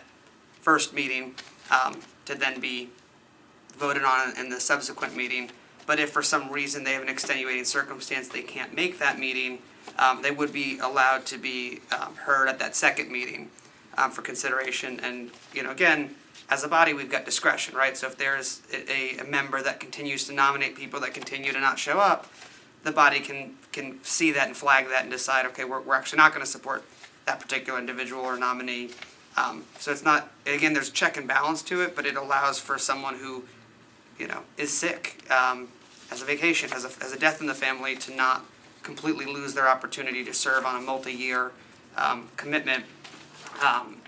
Speaker 4: first meeting to then be voted on in the subsequent meeting. But if for some reason they have an extenuating circumstance they can't make that meeting, they would be allowed to be heard at that second meeting for consideration. And again, as a body, we've got discretion, right? So if there's a member that continues to nominate people that continue to not show up, the body can see that and flag that and decide, okay, we're actually not going to support that particular individual or nominee. So it's not, again, there's check and balance to it, but it allows for someone who is sick, has a vacation, has a death in the family, to not completely lose their opportunity to serve on a multi-year commitment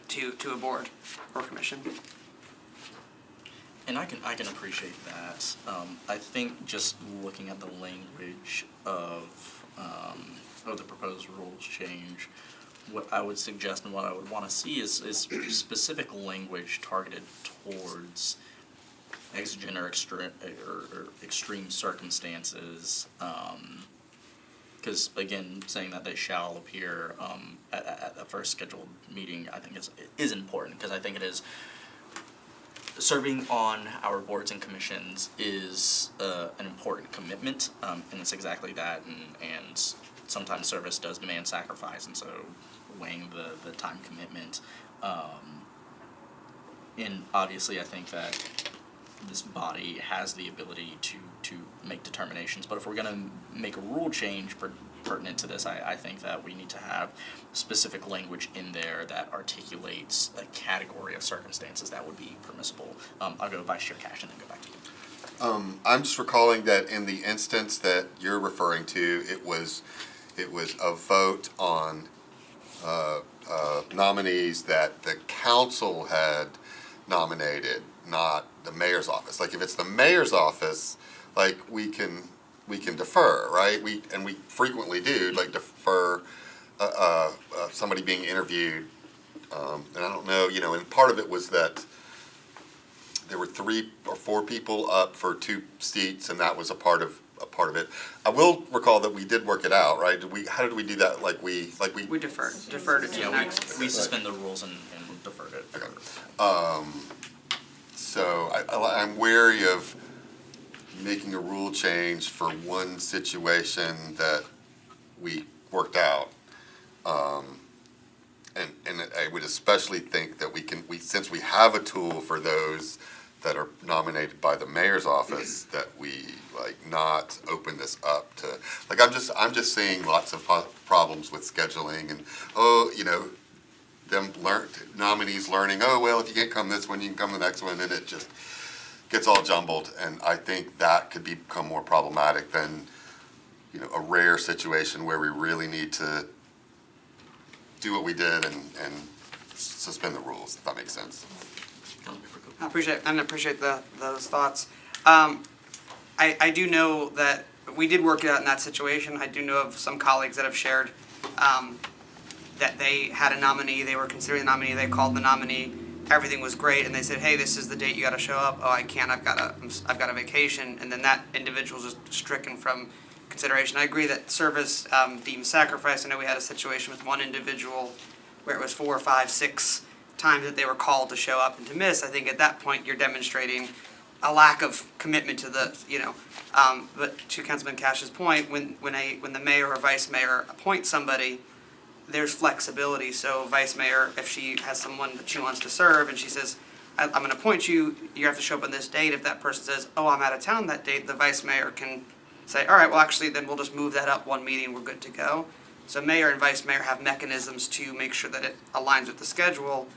Speaker 4: to a board or commission.
Speaker 8: And I can appreciate that. I think just looking at the language of the proposed rules change, what I would suggest and what I would want to see is specific language targeted towards exigent or extreme circumstances. Because again, saying that they shall appear at the first scheduled meeting, I think is important, because I think it is. Serving on our boards and commissions is an important commitment, and it's exactly that. And sometimes service does demand sacrifice, and so weighing the time commitment. And obviously, I think that this body has the ability to make determinations, but if we're gonna make a rule change pertinent to this, I think that we need to have specific language in there that articulates a category of circumstances that would be permissible. I'll go Vice Chair Cash and then go back to you.
Speaker 1: I'm just recalling that in the instance that you're referring to, it was a vote on nominees that the council had nominated, not the mayor's office. Like if it's the mayor's office, like we can defer, right? We frequently do, like defer somebody being interviewed. And I don't know, and part of it was that there were 3 or 4 people up for 2 seats, and that was a part of it. I will recall that we did work it out, right? How did we do that? We
Speaker 4: Deferred it to the next.
Speaker 8: We suspend the rules and deferred it.
Speaker 1: Okay. So I'm wary of making a rule change for one situation that we worked out. And I would especially think that since we have a tool for those that are nominated by the mayor's office, that we not open this up to, I'm just seeing lots of problems with scheduling and, nominees learning, if you can't come this one, you can come the next one, and it just gets all jumbled. And I think that could become more problematic than, a rare situation where we really need to do what we did and suspend the rules, if that makes sense.
Speaker 4: I appreciate those thoughts. I do know that we did work it out in that situation. I do know of some colleagues that have shared that they had a nominee, they were considering the nominee, they called the nominee, everything was great, and they said, hey, this is the date you gotta show up. Oh, I can't, I've got a vacation, and then that individual is just stricken from consideration. I agree that service deems sacrifice. I know we had a situation with one individual where it was 4, 5, 6 times that they were called to show up and to miss. I think at that point you're demonstrating a lack of commitment to the, but to Councilman Cash's point, when the mayor or vice mayor appoints somebody, there's flexibility. So vice mayor, if she has someone that she wants to serve and she says, I'm going to appoint you, you have to show up on this date. If that person says, oh, I'm out of town that date, the vice mayor can say, all right, well, actually, then we'll just move that up one meeting, we're good to go. So mayor and vice mayor have mechanisms to make sure that it aligns with the schedule.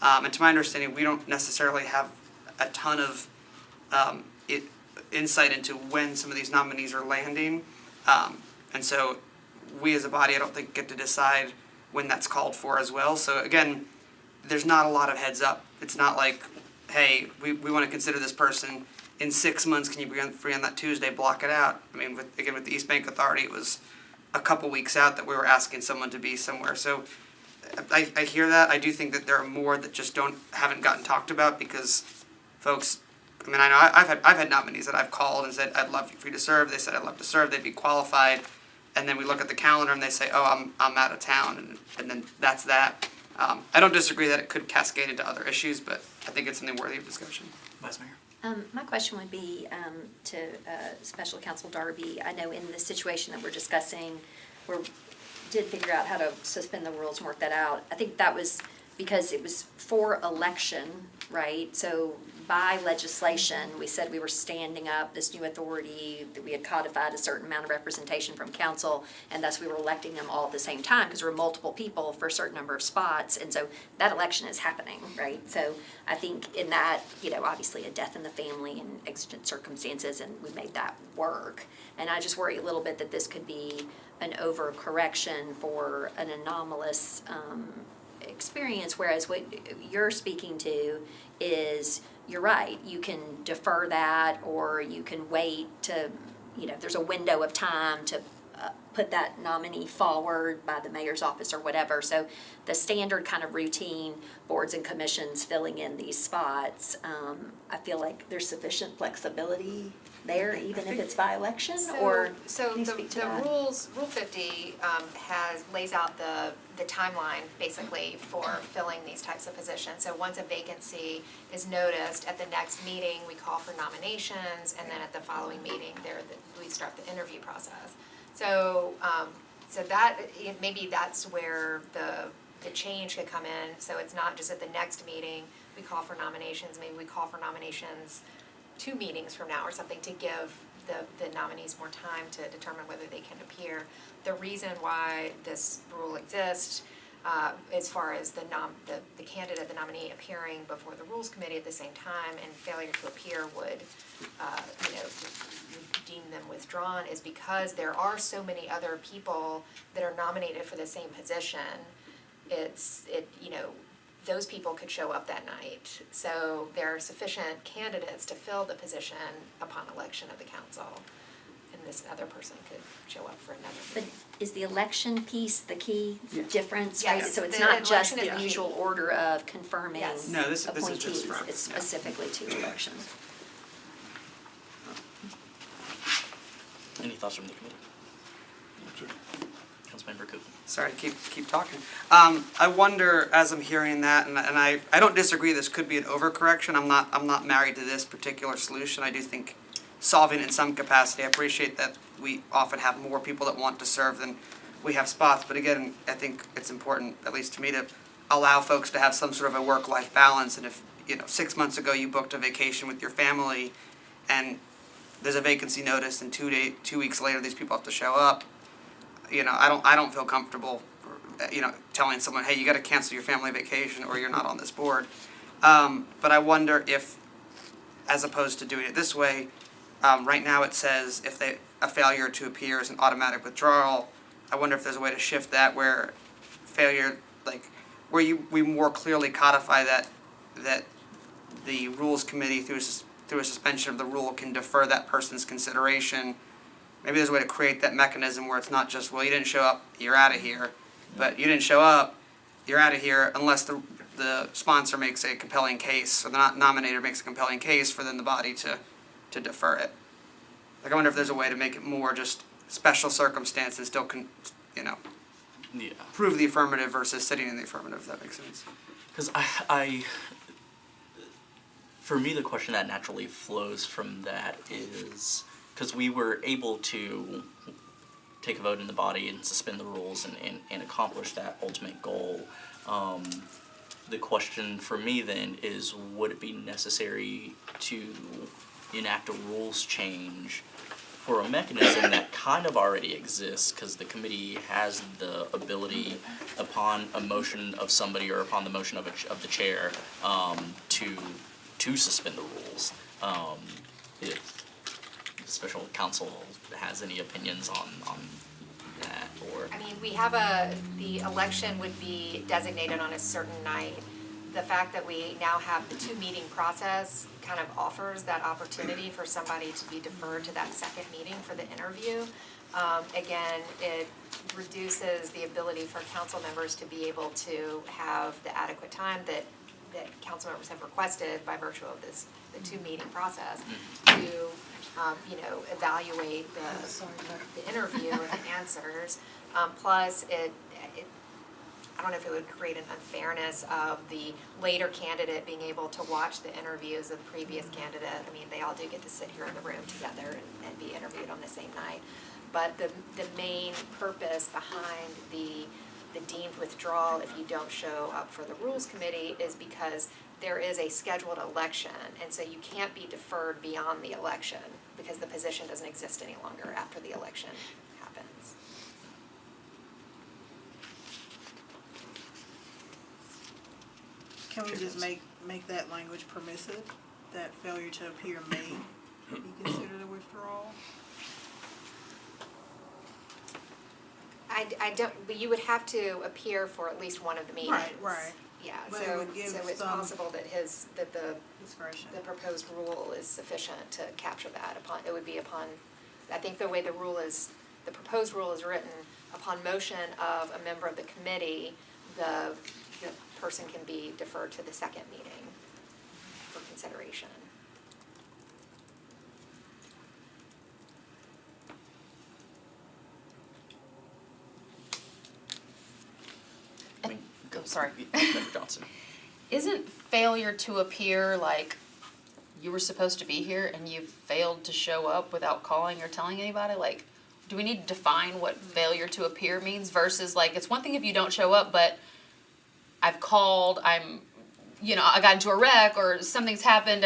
Speaker 4: And to my understanding, we don't necessarily have a ton of insight into when some of these nominees are landing. And so we as a body, I don't think, get to decide when that's called for as well. So again, there's not a lot of heads up. It's not like, hey, we want to consider this person in 6 months, can you be free on that Tuesday, block it out. I mean, with the East Bank Authority, it was a couple weeks out that we were asking someone to be somewhere. So I hear that. I do think that there are more that just haven't gotten talked about because folks, I mean, I know I've had nominees that I've called and said, I'd love for you to serve. They said, I'd love to serve. They'd be qualified. And then we look at the calendar and they say, oh, I'm out of town. And then that's that. I don't disagree that it could cascade into other issues, but I think it's something worthy of discussion.
Speaker 8: Vice Mayor.
Speaker 5: My question would be to Special Counsel Darby. I know in the situation that we're discussing, we did figure out how to suspend the rules and work that out. I think that was because it was for election, right? So by legislation, we said we were standing up this new authority, that we had codified a certain amount of representation from council, and thus we were electing them all at the same time because there were multiple people for a certain number of spots, and so that election is happening, right? So I think in that, obviously a death in the family and exigent circumstances, and we made that work. And I just worry a little bit that this could be an overcorrection for an anomalous experience, whereas what you're speaking to is, you're right, you can defer that, or you can wait to, there's a window of time to put that nominee forward by the mayor's office or whatever. So the standard kind of routine boards and commissions filling in these spots, I feel like there's sufficient flexibility there, even if it's by election, or can you speak to that?
Speaker 3: Rule 50 lays out the timeline basically for filling these types of positions. So once a vacancy is noticed, at the next meeting we call for nominations, and then at the following meeting we start the interview process. So so that, maybe that's where the change could come in, so it's not just at the next meeting, we call for nominations, maybe we call for nominations 2 meetings from now or something to give the nominees more time to determine whether they can appear. The reason why this rule exists, as far as the candidate, the nominee appearing before the Rules Committee at the same time and failure to appear would, deem them withdrawn, is because there are so many other people that are nominated for the same position. Those people could show up that night. So there are sufficient candidates to fill the position upon election of the council. And this other person could show up for another
Speaker 5: But
Speaker 3: meeting.
Speaker 5: is the election piece the key
Speaker 4: Yes.
Speaker 5: difference, right?
Speaker 3: Yes,
Speaker 5: So it's
Speaker 3: the
Speaker 5: not just
Speaker 3: election is
Speaker 5: the
Speaker 3: key.
Speaker 5: usual order of confirming
Speaker 3: Yes.
Speaker 4: No, this is just
Speaker 5: appointees.
Speaker 4: for-
Speaker 5: It's specifically to elections.
Speaker 8: Any thoughts from the committee? Councilmember Coop.
Speaker 4: Sorry to keep talking. I wonder, as I'm hearing that, and I don't disagree, this could be an overcorrection. I'm not married to this particular solution. I do think solving it in some capacity. I appreciate that we often have more people that want to serve than we have spots. But again, I think it's important, at least to me, to allow folks to have some sort of a work-life balance. And if 6 months ago you booked a vacation with your family, and there's a vacancy notice, and 2 weeks later these people have to show up, I don't feel comfortable, telling someone, hey, you got to cancel your family vacation or you're not on this board. But I wonder if, as opposed to doing it this way, right now it says if a failure to appear is an automatic withdrawal. I wonder if there's a way to shift that where failure, where we more clearly codify that the Rules Committee through a suspension of the rule can defer that person's consideration. Maybe there's a way to create that mechanism where it's not just, well, you didn't show up, you're out of here. But you didn't show up, you're out of here unless the sponsor makes a compelling case, or the nominator makes a compelling case for then the body to defer it. I wonder if there's a way to make it more just special circumstances and still
Speaker 8: Yeah.
Speaker 4: prove the affirmative versus sitting in the affirmative, if that makes sense.
Speaker 8: Because for me, the question that naturally flows from that is, because we were able to take a vote in the body and suspend the rules and accomplish that ultimate goal. The question for me then is, would it be necessary to enact a rules change for a mechanism that kind of already exists, because the committee has the ability upon a motion of somebody or upon the motion of the chair to suspend the rules. If special counsel has any opinions on that, or
Speaker 3: I mean, we have the election would be designated on a certain night. The fact that we now have the 2-meeting process kind of offers that opportunity for somebody to be deferred to that second meeting for the interview. Again, it reduces the ability for council members to be able to have the adequate time that council members have requested by virtue of the 2-meeting process to evaluate the interview and the answers. Plus, I don't know if it would create an unfairness of the later candidate being able to watch the interviews of the previous candidate. I mean, they all do get to sit here in the room together and be interviewed on the same night. But the main purpose behind the deemed withdrawal if you don't show up for the Rules Committee is because there is a scheduled election, and so you can't be deferred beyond the election because the position doesn't exist any longer after the election happens.
Speaker 7: Can we just make that language permissive, that failure to appear may be considered a withdrawal?
Speaker 3: I don't, but you would have to appear for at least one of the meetings.
Speaker 7: Right.
Speaker 3: Yeah,
Speaker 7: But it
Speaker 3: so
Speaker 7: would give
Speaker 3: it's
Speaker 7: some
Speaker 3: possible that the
Speaker 7: Discretion.
Speaker 3: proposed rule is sufficient to capture that it would be upon, I think the way the proposed rule is written, upon motion of a member of the committee, the person can be deferred to the second meeting for consideration.
Speaker 8: go.
Speaker 6: Sorry.
Speaker 8: Member Johnson.
Speaker 6: Isn't failure to appear like you were supposed to be here and you failed to show up without calling or telling anybody? Like, do we need to define what failure to appear means versus like, it's one thing if you don't show up, but I've called, I got into a wreck or something's happened,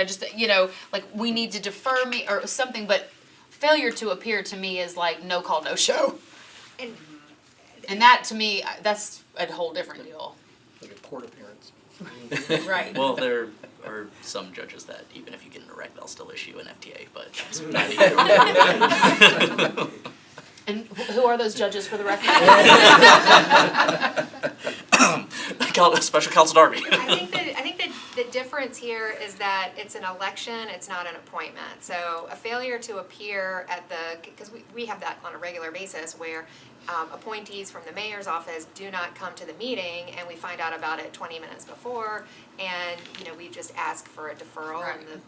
Speaker 6: like we need to defer me or something, but failure to appear to me is like no call, no show. And that to me, that's a whole different deal.
Speaker 9: Like a court appearance.
Speaker 6: Right.
Speaker 8: Well, there are some judges that even if you get in a wreck, they'll still issue an FTA, but that's not either.
Speaker 6: And who are those judges for the record?
Speaker 8: Special Counsel Darby.
Speaker 3: I think the difference here is that it's an election, it's not an appointment. So a failure to appear because we have that on a regular basis where appointees from the mayor's office do not come to the meeting and we find out about it 20 minutes before and, we just ask for a deferral and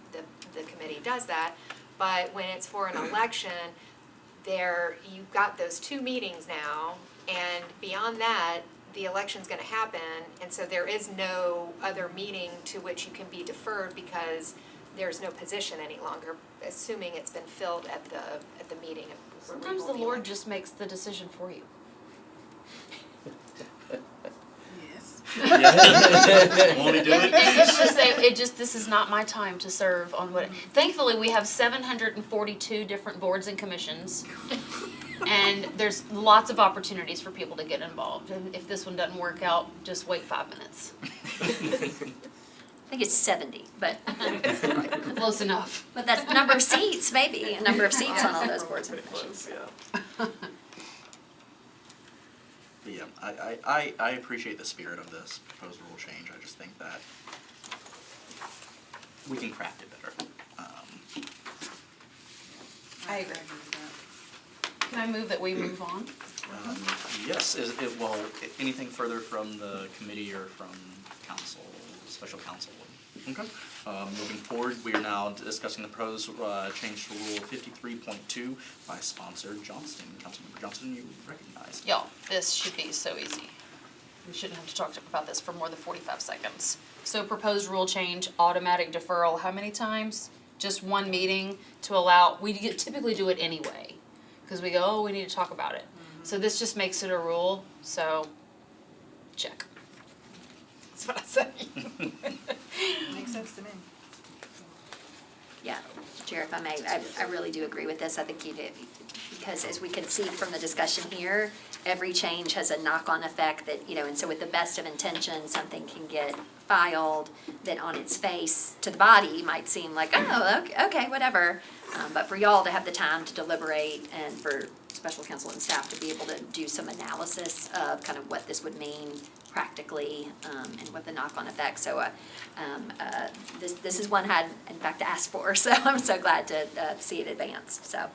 Speaker 3: the committee does that. But when it's for an election, you've got those 2 meetings now, and beyond that, the election's gonna happen, and so there is no other meeting to which you can be deferred because there's no position any longer, assuming it's been filled at the meeting.
Speaker 6: Sometimes the Lord just makes the decision for you.
Speaker 7: Yes.
Speaker 8: Won't he do
Speaker 6: And
Speaker 8: it?
Speaker 6: it's just this is not my time to serve on what. Thankfully, we have 742 different boards and commissions, and there's lots of opportunities for people to get involved. And if this one doesn't work out, just wait 5 minutes.
Speaker 5: I think it's 70, but
Speaker 6: Close enough.
Speaker 5: that's number of seats, maybe, a number of seats on all those boards and commissions.
Speaker 8: But yeah, I appreciate the spirit of this proposed rule change. I just think that we can craft it better.
Speaker 6: I agree. Can I move that we move on?
Speaker 8: Yes, anything further from the committee or from council, special counsel? Okay. Moving forward, we are now discussing the proposed change to Rule 53.2 by sponsor Johnston. Councilmember Johnston, you recognize.
Speaker 6: Y'all, this should be so easy. We shouldn't have to talk about this for more than 45 seconds. So proposed rule change, automatic deferral, how many times? Just one meeting to allow, we typically do it anyway. Because we go, oh, we need to talk about it. So this just makes it a rule, so check. That's what I say.
Speaker 7: Makes sense to me.
Speaker 5: Yeah, Chair, if I may, I really do agree with this. I think you did, because as we can see from the discussion here, every change has a knock-on effect that, and so with the best of intentions, something can get filed that on its face to the body might seem like, oh, okay, whatever. But for y'all to have the time to deliberate and for special counsel and staff to be able to do some analysis of kind of what this would mean practically and what the knock-on effects. So this is one I had, in fact, asked for, so I'm so glad to see it advanced, so.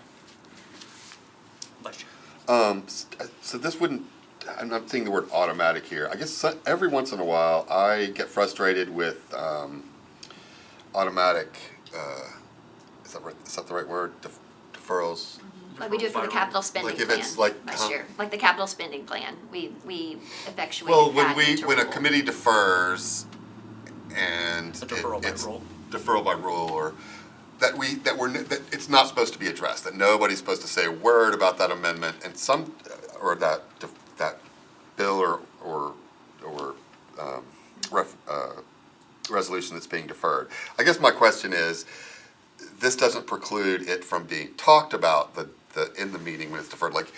Speaker 1: So this wouldn't, I'm not saying the word automatic here. I guess every once in a while I get frustrated with automatic, is that the right word? Deferrals?
Speaker 5: Like we do it for the capital spending
Speaker 1: Like if
Speaker 5: plan
Speaker 1: it's like,
Speaker 5: last year, like the capital spending plan, we effectuated
Speaker 1: Well,
Speaker 5: that into
Speaker 1: when a
Speaker 5: rule.
Speaker 1: committee defers and
Speaker 8: A deferral by
Speaker 1: it's
Speaker 8: rule.
Speaker 1: deferral by rule, or that it's not supposed to be addressed, that nobody's supposed to say a word about that amendment and or that bill or resolution that's being deferred. I guess my question is, this doesn't preclude it from being talked about in the meeting when it's deferred. Like,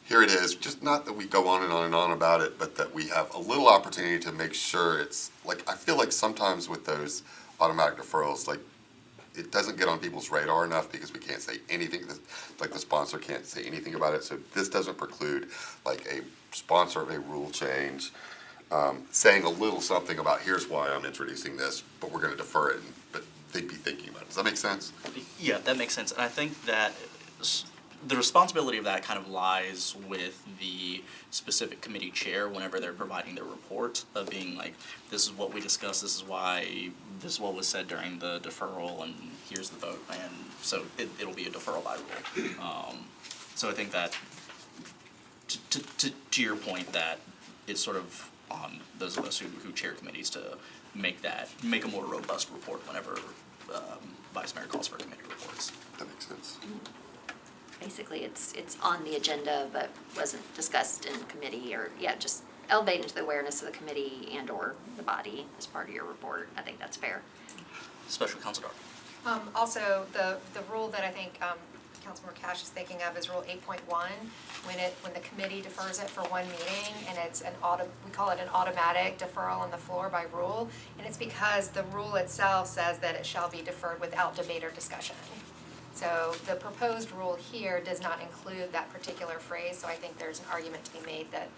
Speaker 1: here it is, just not that we go on and on and on about it, but that we have a little opportunity to make sure it's, like, I feel like sometimes with those automatic deferrals, like, it doesn't get on people's radar enough because we can't say anything, like the sponsor can't say anything about it. So this doesn't preclude, like, a sponsor of a rule change saying a little something about, here's why I'm introducing this, but we're gonna defer it, but they'd be thinking about it. Does that make sense?
Speaker 8: Yeah, that makes sense. And I think that the responsibility of that kind of lies with the specific committee chair whenever they're providing their report of being like, this is what we discussed, this is why, this is what was said during the deferral, and here's the vote. And so it'll be a deferral by rule. So I think that, to your point, that it's sort of on those of us who chair committees to make a more robust report whenever Vice Mayor calls for committee reports.
Speaker 1: That makes sense.
Speaker 5: basically it's on the agenda but wasn't discussed in committee or, just elevate into the awareness of the committee and or the body as part of your report. I think that's fair.
Speaker 8: Special Counsel Darby.
Speaker 3: Also, the rule that I think Councilmember Cash is thinking of is Rule 8.1, when the committee defers it for one meeting, and it's we call it an automatic deferral on the floor by rule, and it's because the rule itself says that it shall be deferred without debate or discussion. So the proposed rule here does not include that particular phrase, so I think there's an argument to be made that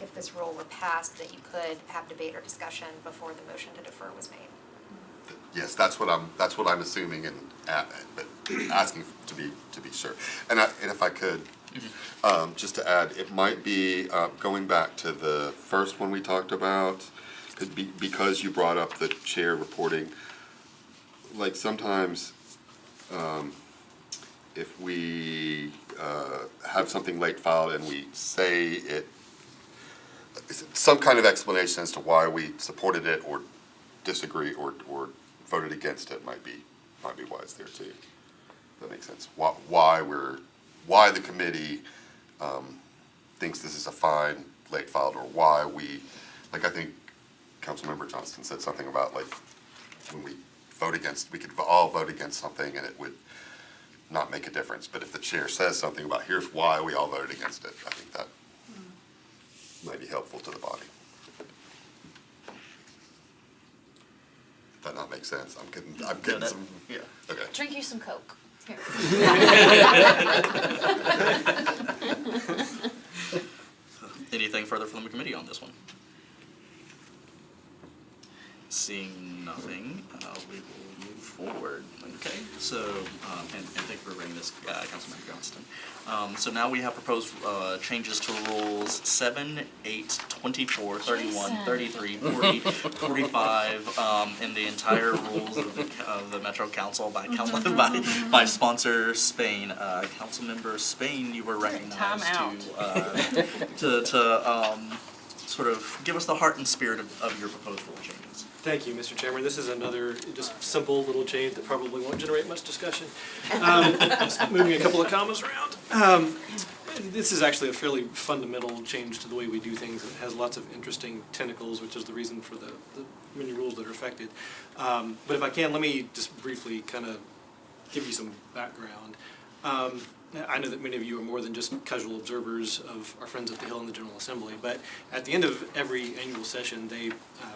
Speaker 3: if this rule were passed, that you could have debate or discussion before the motion to defer was made.
Speaker 1: Yes, that's what I'm assuming and but asking to be sure. And if I could, just to add, it might be going back to the first one we talked about, could be because you brought up the chair reporting. Like sometimes, if we have something late filed and we say it, some kind of explanation as to why we supported it or disagree or voted against it might be wise there too. That makes sense. Why the committee thinks this is a fine late filed, or why we, like I think Councilmember Johnston said something about like when we vote against, we could all vote against something and it would not make a difference. But if the chair says something about here's why we all voted against it, I think that might be helpful to the body. That not make sense? I'm getting some.
Speaker 8: Yeah.
Speaker 1: Okay.
Speaker 6: Drink you some Coke. Here.
Speaker 8: Anything further from the committee on this one? Seeing nothing, we will move forward. Okay, so, and thank you for bringing this, Councilmember Johnston. So now we have proposed changes to rules 7, 8, 24, 31, 33, 40, 45, and the entire rules of the Metro Council by sponsor Spain. Councilmember Spain, you were recognized to sort of give us the heart and spirit of your proposed rule changes.
Speaker 11: Thank you, Mr. Chairman. This is another just simple little change that probably won't generate much discussion. Just moving a couple of commas around. This is actually a fairly fundamental change to the way we do things. It has lots of interesting tentacles, which is the reason for the many rules that are affected. But if I can, let me just briefly kind of give you some background. I know that many of you are more than just casual observers of our friends at the Hill and the General Assembly, but at the end of every annual session, they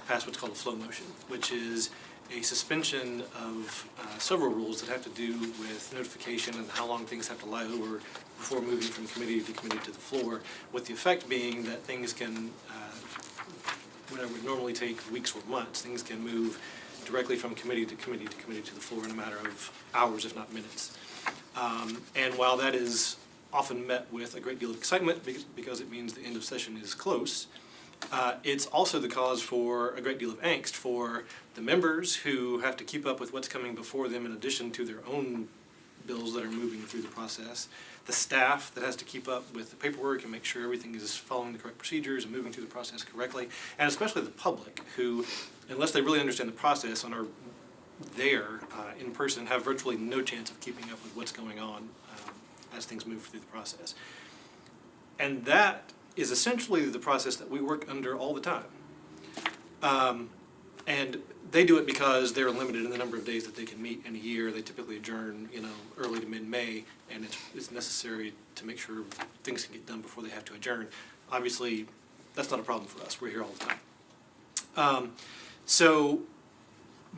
Speaker 11: pass what's called a flow motion, which is a suspension of several rules that have to do with notification and how long things have to lie over before moving from committee to the floor, with the effect being that things can, when it would normally take weeks or months, things can move directly from committee to committee to committee to the floor in a matter of hours, if not minutes. And while that is often met with a great deal of excitement because it means the end of session is close, it's also the cause for a great deal of angst for the members who have to keep up with what's coming before them in addition to their own bills that are moving through the process, the staff that has to keep up with the paperwork and make sure everything is following the correct procedures and moving through the process correctly, and especially the public who, unless they really understand the process and are there in person, have virtually no chance of keeping up with what's going on as things move through the process. And that is essentially the process that we work under all the time. And they do it because they're limited in the number of days that they can meet in a year. They typically adjourn, early to mid-May, and it's necessary to make sure things can get done before they have to adjourn. Obviously, that's not a problem for us. We're here all the time. So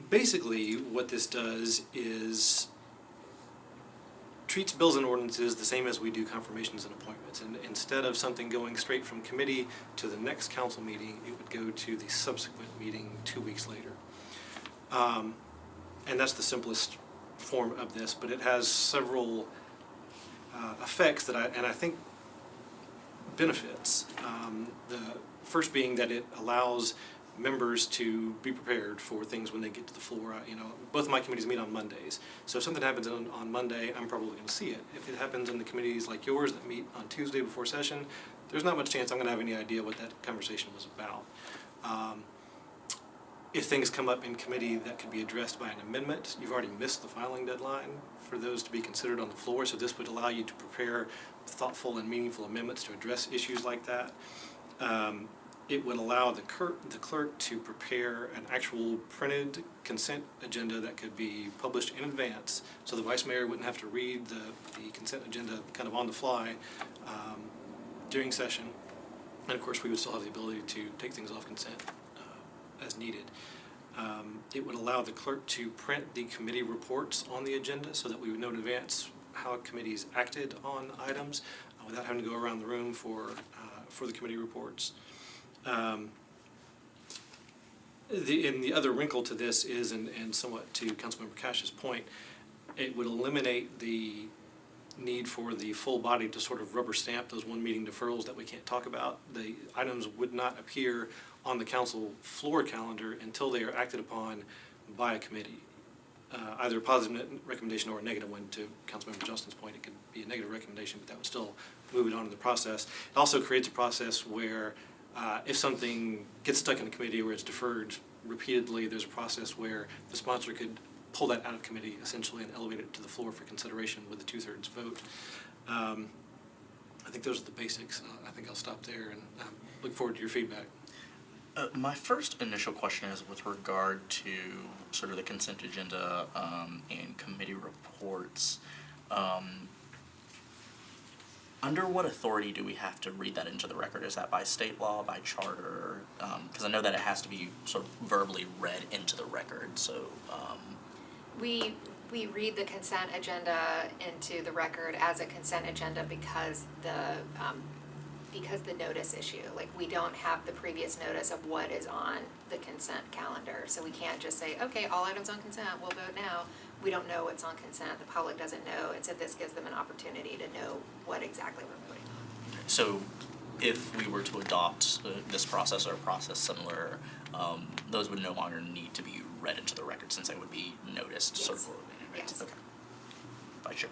Speaker 11: basically, what this does is treats bills and ordinances the same as we do confirmations and appointments. And instead of something going straight from committee to the next council meeting, it would go to the subsequent meeting 2 weeks later. And that's the simplest form of this, but it has several effects that I think benefits. The first being that it allows members to be prepared for things when they get to the floor. Both of my committees meet on Mondays. So if something happens on Monday, I'm probably going to see it. If it happens in the committees like yours that meet on Tuesday before session, there's not much chance I'm going to have any idea what that conversation was about. if things come up in committee that could be addressed by an amendment, you've already missed the filing deadline for those to be considered on the floor, so this would allow you to prepare thoughtful and meaningful amendments to address issues like that. It would allow the clerk to prepare an actual printed consent agenda that could be published in advance, so the vice mayor wouldn't have to read the consent agenda kind of on the fly during session. And of course, we would still have the ability to take things off consent as needed. It would allow the clerk to print the committee reports on the agenda so that we would know in advance how committees acted on items without having to go around the room for the committee reports. The other wrinkle to this is, and somewhat to Councilmember Cash's point, it would eliminate the need for the full body to sort of rubber stamp those one meeting deferrals that we can't talk about. The items would not appear on the council floor calendar until they are acted upon by a committee. Either a positive recommendation or a negative one. To Councilmember Johnston's point, it could be a negative recommendation, but that would still move it on in the process. It also creates a process where if something gets stuck in a committee where it's deferred repeatedly, there's a process where the sponsor could pull that out of committee essentially and elevate it to the floor for consideration with a 2/3 vote. I think those are the basics. I think I'll stop there and look forward to your feedback.
Speaker 8: My first initial question is with regard to sort of the consent agenda and committee reports. Under what authority do we have to read that into the record? Is that by state law, by charter? Because I know that it has to be sort of verbally read into the record, so.
Speaker 3: We read the consent agenda into the record as a consent agenda because the notice issue, like we don't have the previous notice of what is on the consent calendar. So we can't just say, okay, all items on consent, we'll vote now. We don't know what's on consent, the public doesn't know, and so this gives them an opportunity to know what exactly we're voting on.
Speaker 8: So if we were to adopt this process or a process similar, those would no longer need to be read into the record since they would be noticed sort of in advance.
Speaker 3: Yes.
Speaker 8: Okay. By Chair.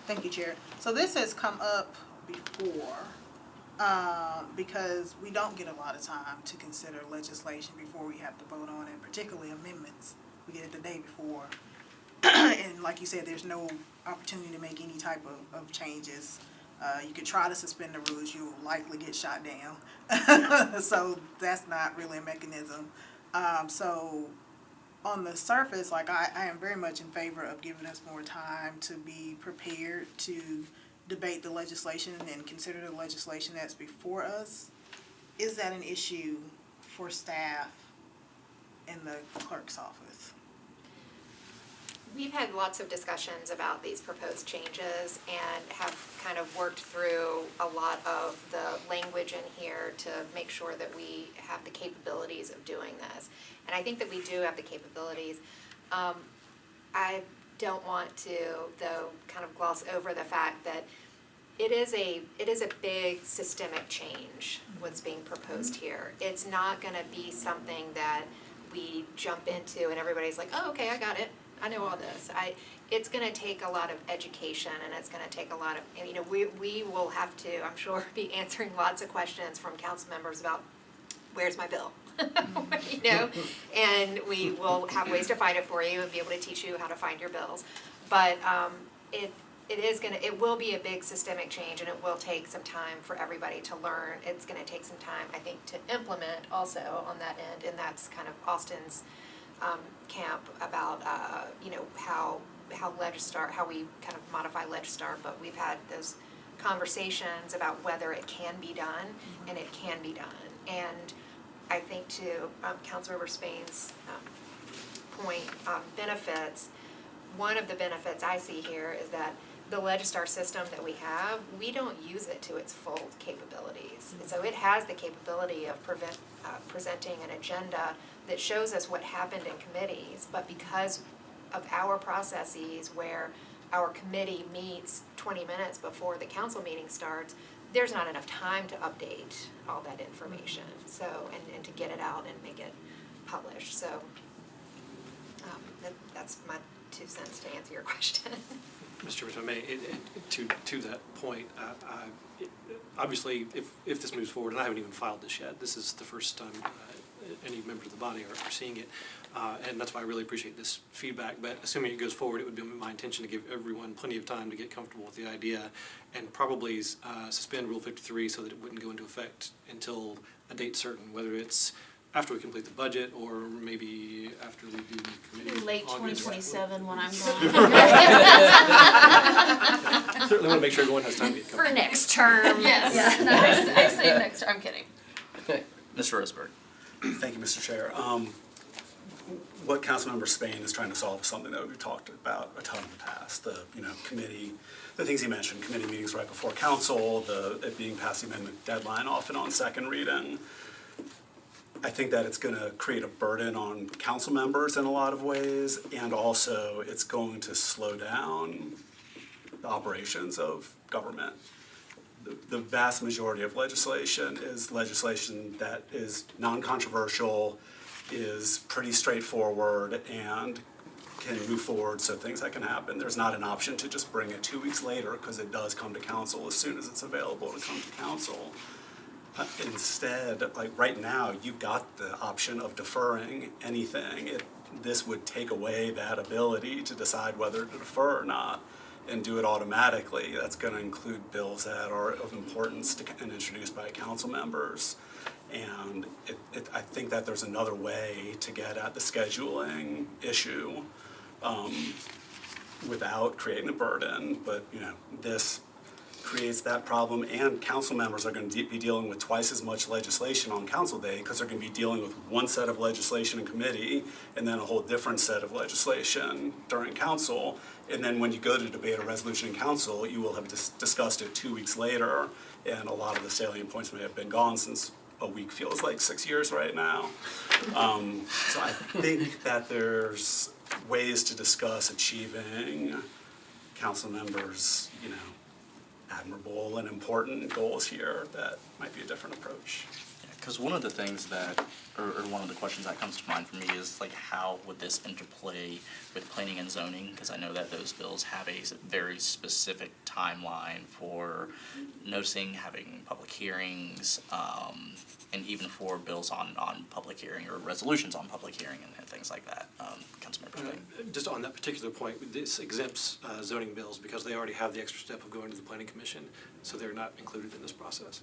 Speaker 7: Thank you, Chair. So this has come up before, because we don't get a lot of time to consider legislation before we have to vote on it, particularly amendments. We get it the day before. And like you said, there's no opportunity to make any type of changes. You could try to suspend the rules, you'll likely get shot down. So that's not really a mechanism. So on the surface, like I am very much in favor of giving us more time to be prepared to debate the legislation and consider the legislation that's before us. Is that an issue for staff in the clerk's office?
Speaker 3: We've had lots of discussions about these proposed changes and have kind of worked through a lot of the language in here to make sure that we have the capabilities of doing this. And I think that we do have the capabilities. I don't want to, though, kind of gloss over the fact that it is a big systemic change, what's being proposed here. It's not gonna be something that we jump into and everybody's like, oh, okay, I got it. I know all this. It's gonna take a lot of education and it's gonna take a lot of, you know, we will have to, I'm sure, be answering lots of questions from council members about where's my bill? You know, and we will have ways to find it for you and be able to teach you how to find your bills. But it will be a big systemic change and it will take some time for everybody to learn. It's gonna take some time, I think, to implement also on that end, and that's kind of Austin's camp about, you know, how Legistar, how we kind of modify Legistar, but we've had those conversations about whether it can be done, and it can be done. And I think to Councilmember Spain's point, benefits, one of the benefits I see here is that the Legistar system that we have, we don't use it to its full capabilities. And so it has the capability of presenting an agenda that shows us what happened in committees, but because of our processes where our committee meets 20 minutes before the council meeting starts, there's not enough time to update all that information, so, and to get it out and make it published. So that's my 2 cents to answer your question.
Speaker 11: Mr. Chairman, if I may, to that point, obviously, if this moves forward, and I haven't even filed this yet, this is the first time any members of the body are seeing it. And that's why I really appreciate this feedback. But assuming it goes forward, it would be my intention to give everyone plenty of time to get comfortable with the idea and probably suspend Rule 53 so that it wouldn't go into effect until a date certain, whether it's after we complete the budget or maybe after we do the committee.
Speaker 6: Late
Speaker 11: August.
Speaker 6: 2027 when I'm
Speaker 11: Certainly
Speaker 6: gone.
Speaker 11: want to make sure everyone has time to get
Speaker 5: For
Speaker 11: comfortable.
Speaker 5: next term.
Speaker 6: Yes,
Speaker 5: Yeah.
Speaker 6: no, I say next, I'm kidding.
Speaker 8: Mr. Rosberg.
Speaker 12: Thank you, Mr. Chair. What Councilmember Spain is trying to solve is something that we've talked about a ton in the past. The committee, the things he mentioned, committee meetings right before council, it being past the amendment deadline, often on second reading. I think that it's going to create a burden on council members in a lot of ways, and also it's going to slow down the operations of government. The vast majority of legislation is legislation that is non-controversial, is pretty straightforward, and can move forward so things that can happen. There's not an option to just bring it 2 weeks later because it does come to council as soon as it's available to come to council. Instead, like right now, you've got the option of deferring anything. This would take away that ability to decide whether to defer or not and do it automatically. That's going to include bills that are of importance and introduced by council members. And I think that there's another way to get at the scheduling issue without creating a burden. But this creates that problem, and council members are going to be dealing with twice as much legislation on council day because they're going to be dealing with one set of legislation in committee and then a whole different set of legislation during council. And then when you go to debate a resolution in council, you will have discussed it 2 weeks later, and a lot of the salient points may have been gone since a week feels like 6 years right now. So I think that there's ways to discuss achieving council members, admirable and important goals here that might be a different approach.
Speaker 8: Because one of the things that, or one of the questions that comes to mind for me is like, how would this interplay with planning and zoning? Because I know that those bills have a very specific timeline for noticing, having public hearings, and even for bills on public hearing or resolutions on public hearing and things like that. Councilmember Spain.
Speaker 11: Just on that particular point, this exempts zoning bills because they already have the extra step of going to the planning commission, so they're not included in this process.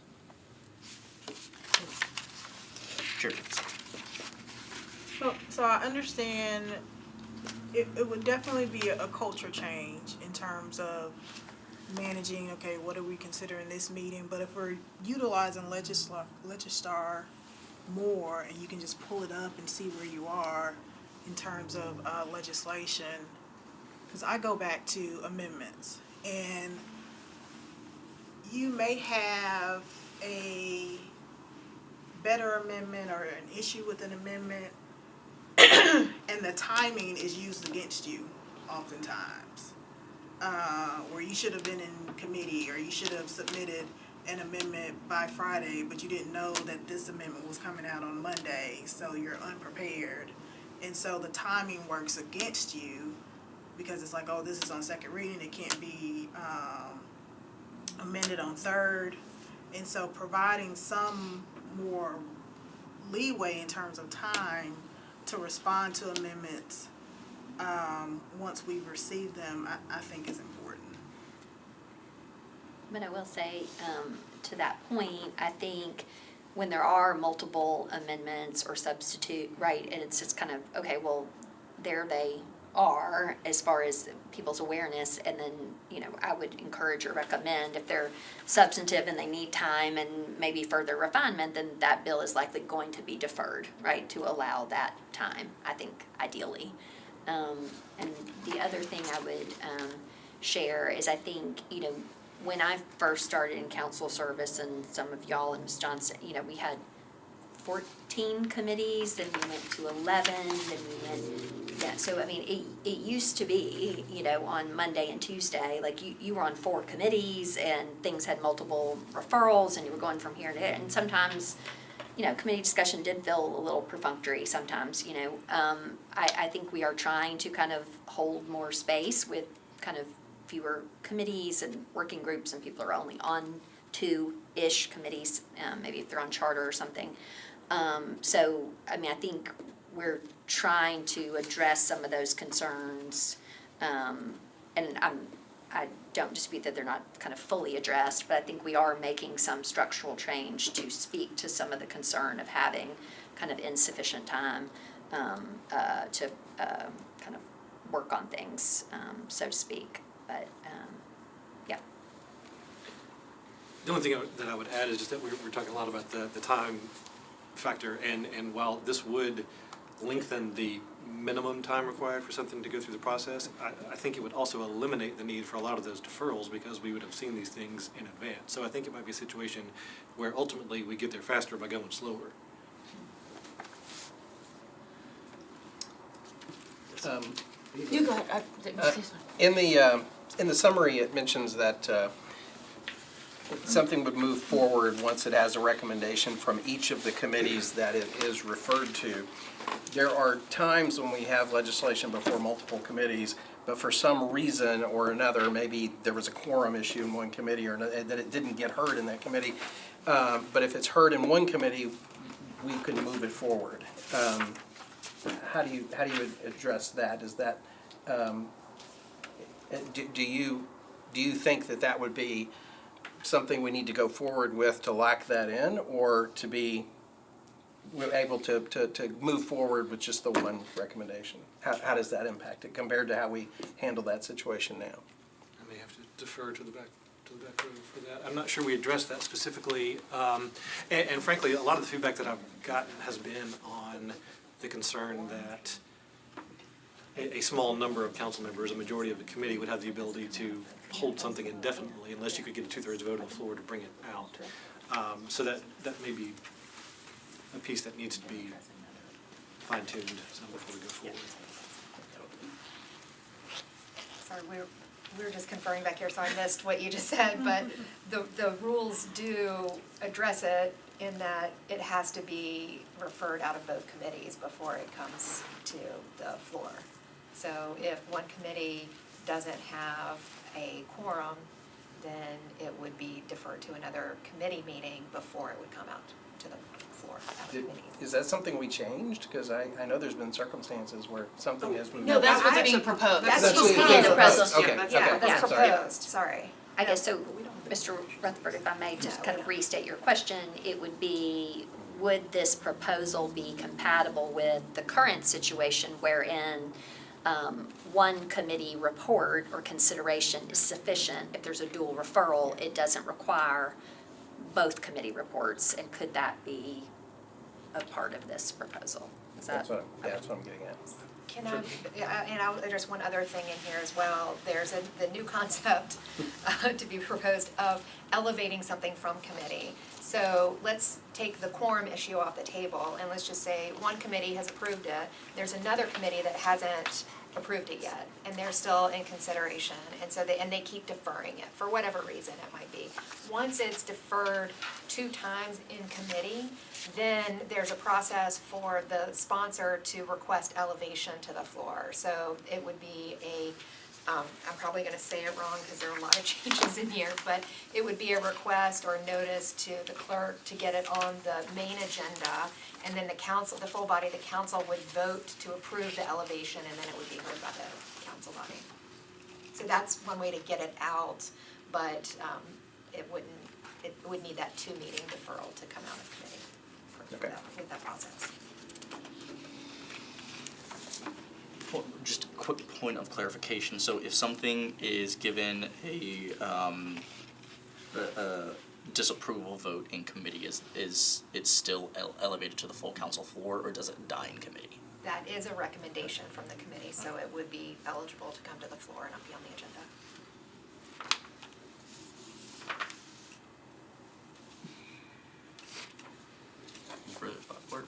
Speaker 8: Sure.
Speaker 7: So I understand it would definitely be a culture change in terms of managing, okay, what do we consider in this meeting? But if we're utilizing Legistar more and you can just pull it up and see where you are in terms of legislation, because I go back to amendments, and you may have a better amendment or an issue with an amendment and the timing is used against you oftentimes, where you should have been in committee or you should have submitted an amendment by Friday, but you didn't know that this amendment was coming out on Monday, so you're unprepared. And so the timing works against you because it's like, oh, this is on second reading, it can't be amended on third. And so providing some more leeway in terms of time to respond to amendments once we've received them, I think is important.
Speaker 5: But I will say, to that point, I think when there are multiple amendments or substitute, right, and it's just kind of, okay, well, there they are as far as people's awareness, and then, I would encourage or recommend if they're substantive and they need time and maybe further refinement, then that bill is likely going to be deferred, right, to allow that time, I think, ideally. And the other thing I would share is I think, when I first started in council service, and some of y'all and Ms. Johnson, we had 14 committees, then we went to 11, then we went, so I mean, it used to be, on Monday and Tuesday, like you were on 4 committees and things had multiple referrals and you were going from here to there, and sometimes, committee discussion did feel a little perfunctory sometimes, I think we are trying to kind of hold more space with kind of fewer committees and working groups, and people are only on 2-ish committees, maybe if they're on charter or something. So, I mean, I think we're trying to address some of those concerns. And I don't dispute that they're not kind of fully addressed, but I think we are making some structural change to speak to some of the concern of having kind of insufficient time to kind of work on things, so to speak. But, yeah.
Speaker 11: The only thing that I would add is just that we're talking a lot about the time factor, and while this would lengthen the minimum time required for something to go through the process, I think it would also eliminate the need for a lot of those deferrals because we would have seen these things in advance. So I think it might be a situation where ultimately we get there faster by going slower.
Speaker 6: You go ahead.
Speaker 9: In the summary, it mentions that something would move forward once it has a recommendation from each of the committees that it is referred to. There are times when we have legislation before multiple committees, but for some reason or another, maybe there was a quorum issue in one committee or that it didn't get heard in that committee. But if it's heard in one committee, we can move it forward. How do you address that? Is that do you think that would be something we need to go forward with to lock that in, or to be able to move forward with just the one recommendation? How does that impact it compared to how we handle that situation now?
Speaker 11: I may have to defer to the back row for that. I'm not sure we addressed that specifically. And frankly, a lot of the feedback that I've gotten has been on the concern that a small number of council members, a majority of the committee, would have the ability to hold something indefinitely unless you could get a 2/3 vote on the floor to bring it out. So that may be a piece that needs to be fine-tuned before we go forward.
Speaker 3: Sorry, we were just conferring back here, so I missed what you just said, but the rules do address it in that it has to be referred out of both committees before it comes to the floor. So if one committee doesn't have a quorum, then it would be deferred to another committee meeting before it would come out to the floor out of committees.
Speaker 9: Is that something we changed? Because I know there's been circumstances where something has moved.
Speaker 6: No, that's what's
Speaker 3: I-
Speaker 6: being proposed.
Speaker 3: That's
Speaker 9: That's
Speaker 3: what's
Speaker 9: being
Speaker 3: being
Speaker 9: proposed.
Speaker 3: proposed.
Speaker 9: Okay,
Speaker 3: Yeah,
Speaker 9: okay,
Speaker 3: that's
Speaker 9: sorry.
Speaker 3: proposed, sorry.
Speaker 5: I guess so, Mr. Rutherford, if I may just kind of restate your question, it would be, would this proposal be compatible with the current situation wherein one committee report or consideration is sufficient? If there's a dual referral, it doesn't require both committee reports, and could that be a part of this proposal? Is that?
Speaker 9: That's what I'm getting at.
Speaker 3: Can I, and I'll address one other thing in here as well. There's the new concept to be proposed of elevating something from committee. So let's take the quorum issue off the table, and let's just say one committee has approved it. There's another committee that hasn't approved it yet, and they're still in consideration. And so they keep deferring it for whatever reason it might be. Once it's deferred 2 times in committee, then there's a process for the sponsor to request elevation to the floor. So it would be I'm probably gonna say it wrong because there are a lot of changes in here, but it would be a request or notice to the clerk to get it on the main agenda, and then the council, the full body of the council would vote to approve the elevation, and then it would be heard by the council body. So that's one way to get it out, but it would need that 2-meeting deferral to come out of committee with that process.
Speaker 8: Just a quick point of clarification. So if something is given a disapproval vote in committee, is it still elevated to the full council floor, or does it die in committee?
Speaker 3: That is a recommendation from the committee, so it would be eligible to come to the floor and not be on the agenda.
Speaker 8: Further thought, or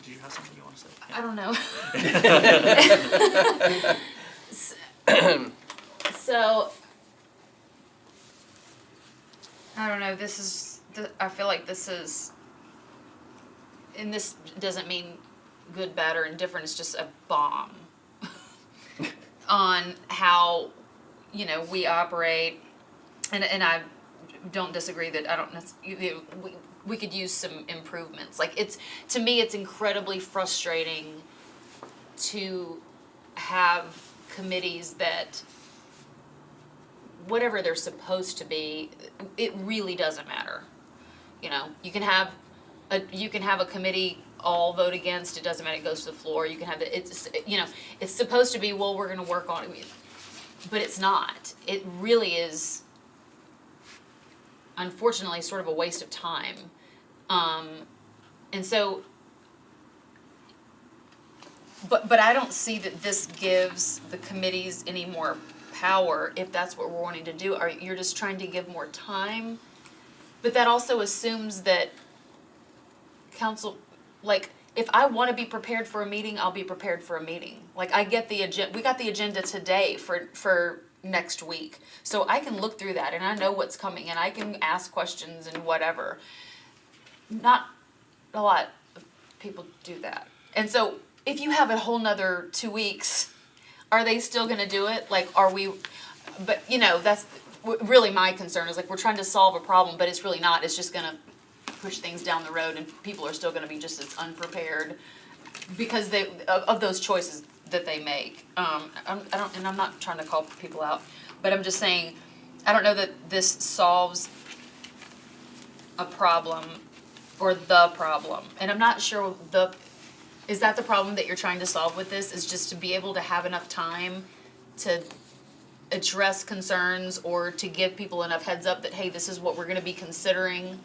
Speaker 8: do you have something you want to say?
Speaker 6: I don't know. So, I don't know, I feel like this is, and this doesn't mean good, bad, or indifferent, it's just a bomb on how, we operate, and I don't disagree that I don't necessarily, we could use some improvements. Like to me, it's incredibly frustrating to have committees that, whatever they're supposed to be, it really doesn't matter. You know, you can have a committee all vote against, it doesn't matter, it goes to the floor, you can have it's supposed to be, well, we're gonna work on it, but it's not. It really is, unfortunately, sort of a waste of time. And so, but I don't see that this gives the committees any more power if that's what we're wanting to do. You're just trying to give more time, but that also assumes that council, like, if I want to be prepared for a meeting, I'll be prepared for a meeting. Like, I get the agenda, we got the agenda today for next week, so I can look through that and I know what's coming and I can ask questions and whatever. Not a lot of people do that. And so if you have a whole nother 2 weeks, are they still gonna do it? Like, are we, but that's really my concern, is like, we're trying to solve a problem, but it's really not. It's just gonna push things down the road and people are still gonna be just as unprepared because of those choices that they make. I'm not trying to call people out, but I'm just saying, I don't know that this solves a problem or the problem. And I'm not sure is that the problem that you're trying to solve with this, is just to be able to have enough time to address concerns or to give people enough heads up that, hey, this is what we're gonna be considering?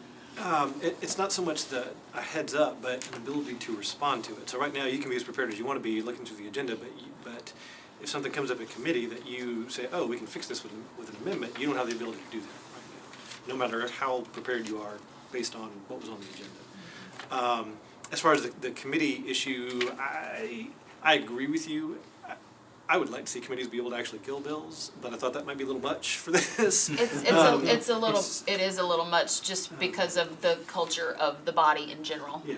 Speaker 11: It's not so much a heads up, but an ability to respond to it. So right now, you can be as prepared as you want to be looking through the agenda, but if something comes up in committee that you say, oh, we can fix this with an amendment, you don't have the ability to do that right now, no matter how prepared you are based on what was on the agenda. As far as the committee issue, I agree with you. I would like to see committees be able to actually kill bills, but I thought that might be a little much for this.
Speaker 6: It is a little much, just because of the culture of the body in general.
Speaker 11: Yeah.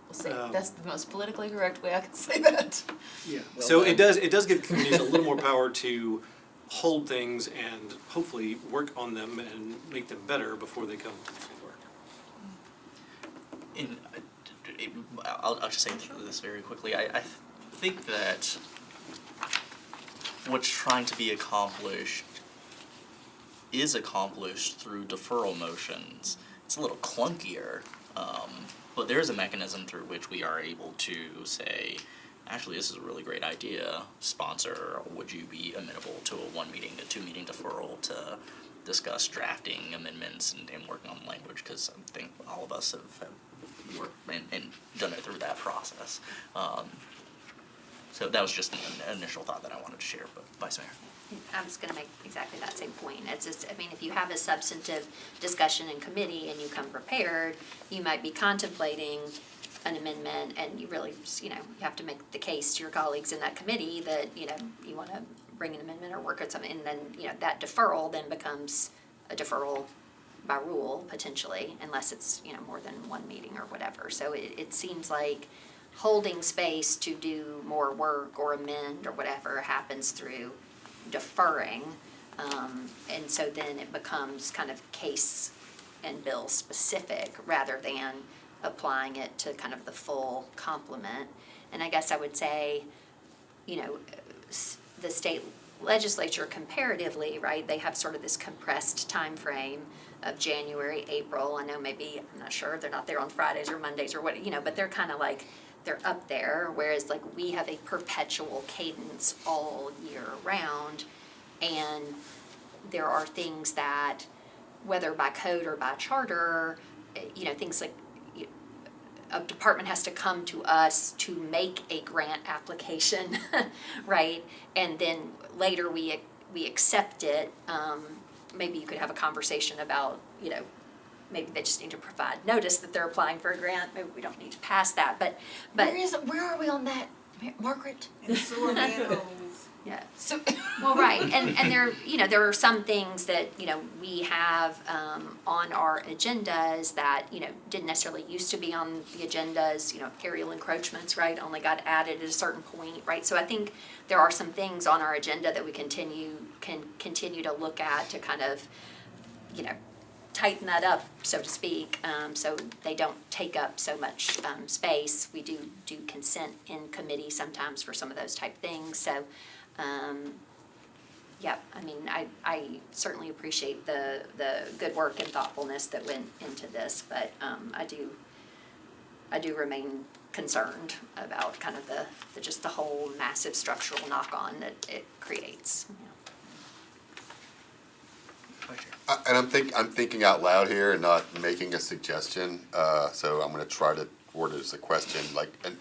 Speaker 6: We'll say, that's the most politically correct way I can say that.
Speaker 11: Yeah. So it does give committees a little more power to hold things and hopefully work on them and make them better before they come to the floor.
Speaker 8: I'll just say this very quickly. I think that what's trying to be accomplished is accomplished through deferral motions. It's a little clunkier, but there is a mechanism through which we are able to say, actually, this is a really great idea, sponsor, would you be amenable to a 1 meeting to 2 meeting deferral to discuss drafting amendments and working on language, because I think all of us have worked and done it through that process. So that was just an initial thought that I wanted to share, but Vice Mayor.
Speaker 5: I was gonna make exactly that same point. It's just, I mean, if you have a substantive discussion in committee and you come prepared, you might be contemplating an amendment, and you really, you have to make the case to your colleagues in that committee that, you wanna bring an amendment or work on something, and then, that deferral then becomes a deferral by rule, potentially, unless it's, more than 1 meeting or whatever. So it seems like holding space to do more work or amend or whatever happens through deferring, and so then it becomes kind of case and bill specific rather than applying it to kind of the full complement. And I guess I would say, the state legislature comparatively, right, they have sort of this compressed time frame of January, April. I know maybe, I'm not sure, they're not there on Fridays or Mondays or what, but they're kind of like, they're up there, whereas like we have a perpetual cadence all year round, and there are things that, whether by code or by charter, things like a department has to come to us to make a grant application, right? And then later we accept it. Maybe you could have a conversation about, maybe they just need to provide notice that they're applying for a grant. Maybe we don't need to pass that, but
Speaker 6: Where are we on that, Margaret?
Speaker 7: And sewer manholes.
Speaker 5: yeah.
Speaker 6: So,
Speaker 5: Well, right, and there, there are some things that, we have on our agendas that, didn't necessarily used to be on the agendas, aerial encroachments, right, only got added at a certain point, right? So I think there are some things on our agenda that we can continue to look at to kind of, tighten that up, so to speak, so they don't take up so much space. We do consent in committee sometimes for some of those type things, so, yeah, I mean, I certainly appreciate the good work and thoughtfulness that went into this, but I do remain concerned about kind of the just the whole massive structural knock-on that it creates.
Speaker 1: And I'm thinking out loud here and not making a suggestion, so I'm gonna try to word it as a question, like, and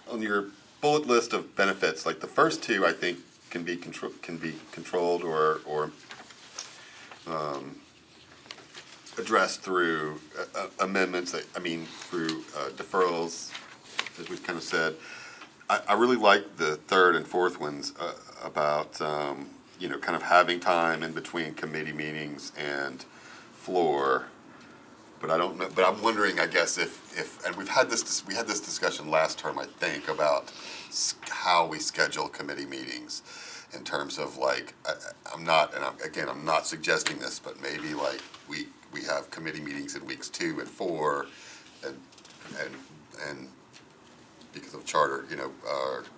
Speaker 1: on your bullet list of benefits, like the first two, I think, can be controlled or addressed through amendments, through deferrals, as we've kind of said. I really like the third and fourth ones about, kind of having time in between committee meetings and floor. But I don't know, but I'm wondering, I guess, if and we had this discussion last term, I think, about how we schedule committee meetings in terms of like, I'm not suggesting this, but maybe like we have committee meetings in weeks 2 and 4 and because of charter,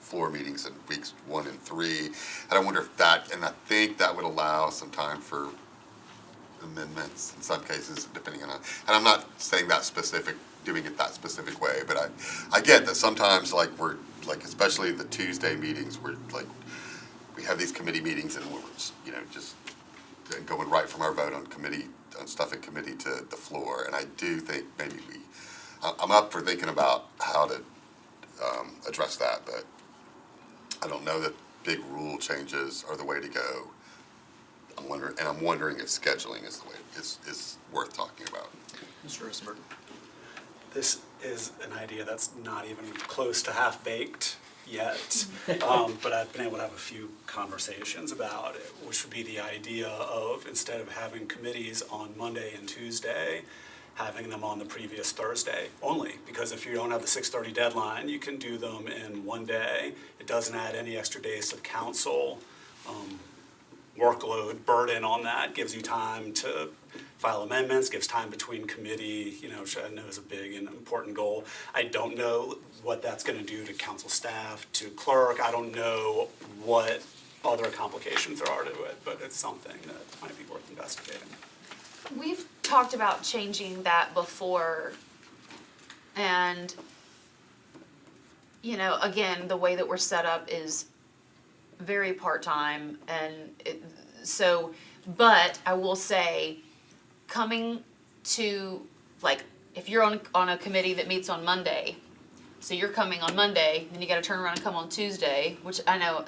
Speaker 1: floor meetings in weeks 1 and 3. And I wonder if and I think that would allow some time for amendments in some cases, depending on, and I'm not saying doing it that specific way, but I get that sometimes especially the Tuesday meetings, we have these committee meetings and we're just going right from our vote on stuff in committee to the floor. And I do think maybe I'm up for thinking about how to address that, but I don't know that big rule changes are the way to go. I'm wondering if scheduling is the way is worth talking about.
Speaker 8: Mr. Rosenberg.
Speaker 12: This is an idea that's not even close to half-baked yet, but I've been able to have a few conversations about it, which would be the idea of, instead of having committees on Monday and Tuesday, having them on the previous Thursday only, because if you don't have the 6:30 deadline, you can do them in one day. It doesn't add any extra days to the council. Workload burden on that gives you time to file amendments, gives time between committee, which I know is a big and important goal. I don't know what that's going to do to council staff, to clerk. I don't know what other complications there are to it, but it's something that might be worth investigating.
Speaker 6: We've talked about changing that before, and, again, the way that we're set up is very part-time, and but I will say, coming to, if you're on a committee that meets on Monday, so you're coming on Monday, then you gotta turn around and come on Tuesday, which I know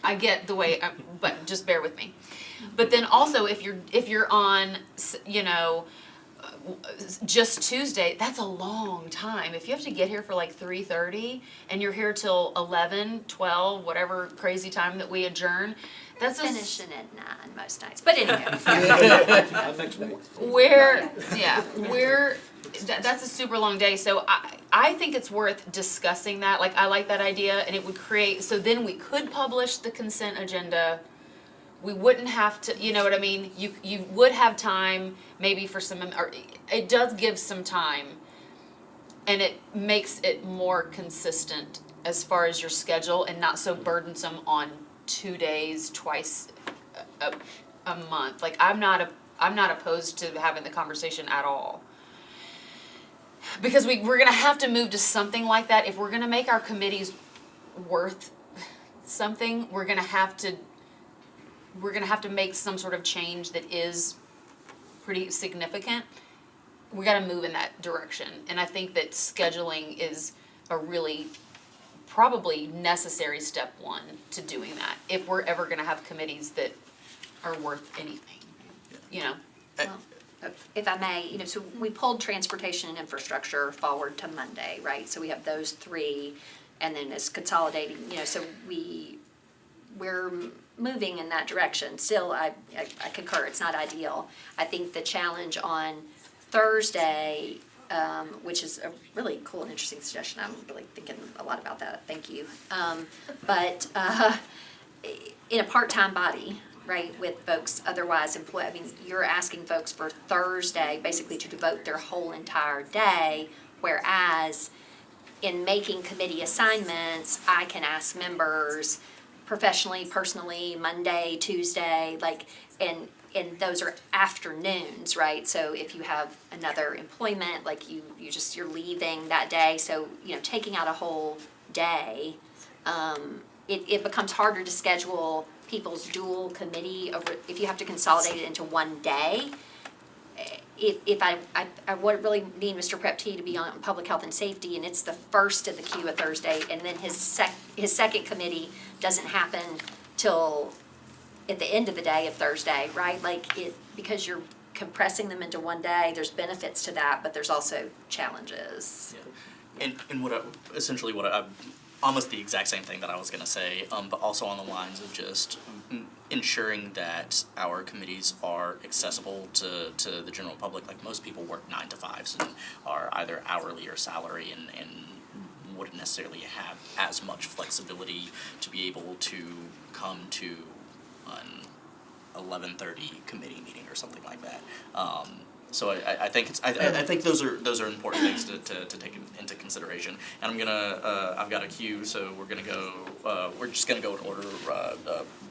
Speaker 6: I get the way, but just bear with me. But then also, if you're on, just Tuesday, that's a long time. If you have to get here for 3:30 and you're here till 11, 12, whatever crazy time that we adjourn, that's
Speaker 5: Finishing at 9 most nights, but anyway.
Speaker 6: That's a super long day, so I think it's worth discussing that. I like that idea, and it would create, so then we could publish the consent agenda. We wouldn't have to, you know what I mean? You would have time maybe for or it does give some time, and it makes it more consistent as far as your schedule and not so burdensome on 2 days, twice a month. I'm not opposed to having the conversation at all. Because we're gonna have to move to something like that. If we're gonna make our committees worth something, we're gonna have to make some sort of change that is pretty significant. We gotta move in that direction. And I think that scheduling is a really probably necessary step one to doing that, if we're ever gonna have committees that are worth anything,
Speaker 5: Well, if I may, so we pulled transportation and infrastructure forward to Monday, right? So we have those 3, and then it's consolidating, so we're moving in that direction. Still, I concur, it's not ideal. I think the challenge on Thursday, which is a really cool and interesting suggestion, I'm really thinking a lot about that, thank you. But in a part-time body, right, with folks otherwise employed. I mean, you're asking folks for Thursday, basically to devote their whole entire day, whereas in making committee assignments, I can ask members professionally, personally, Monday, Tuesday, like, and those are afternoons, right? So if you have another employment, like you're leaving that day, so, taking out a whole day, it becomes harder to schedule people's dual committee over, if you have to consolidate it into one day. If I would really need Mr. Prepty to be on public health and safety, and it's the first of the queue of Thursday, and then his second committee doesn't happen till at the end of the day of Thursday, right? Because you're compressing them into one day, there's benefits to that, but there's also challenges.
Speaker 8: Yeah. And essentially what I almost the exact same thing that I was going to say, but also on the lines of just ensuring that our committees are accessible to the general public. Like, most people work 9 to 5s and are either hourly or salary, and wouldn't necessarily have as much flexibility to be able to come to an 11:30 committee meeting or something like that. So I think I think those are important things to take into consideration. And I've got a queue, so we're just gonna go in order.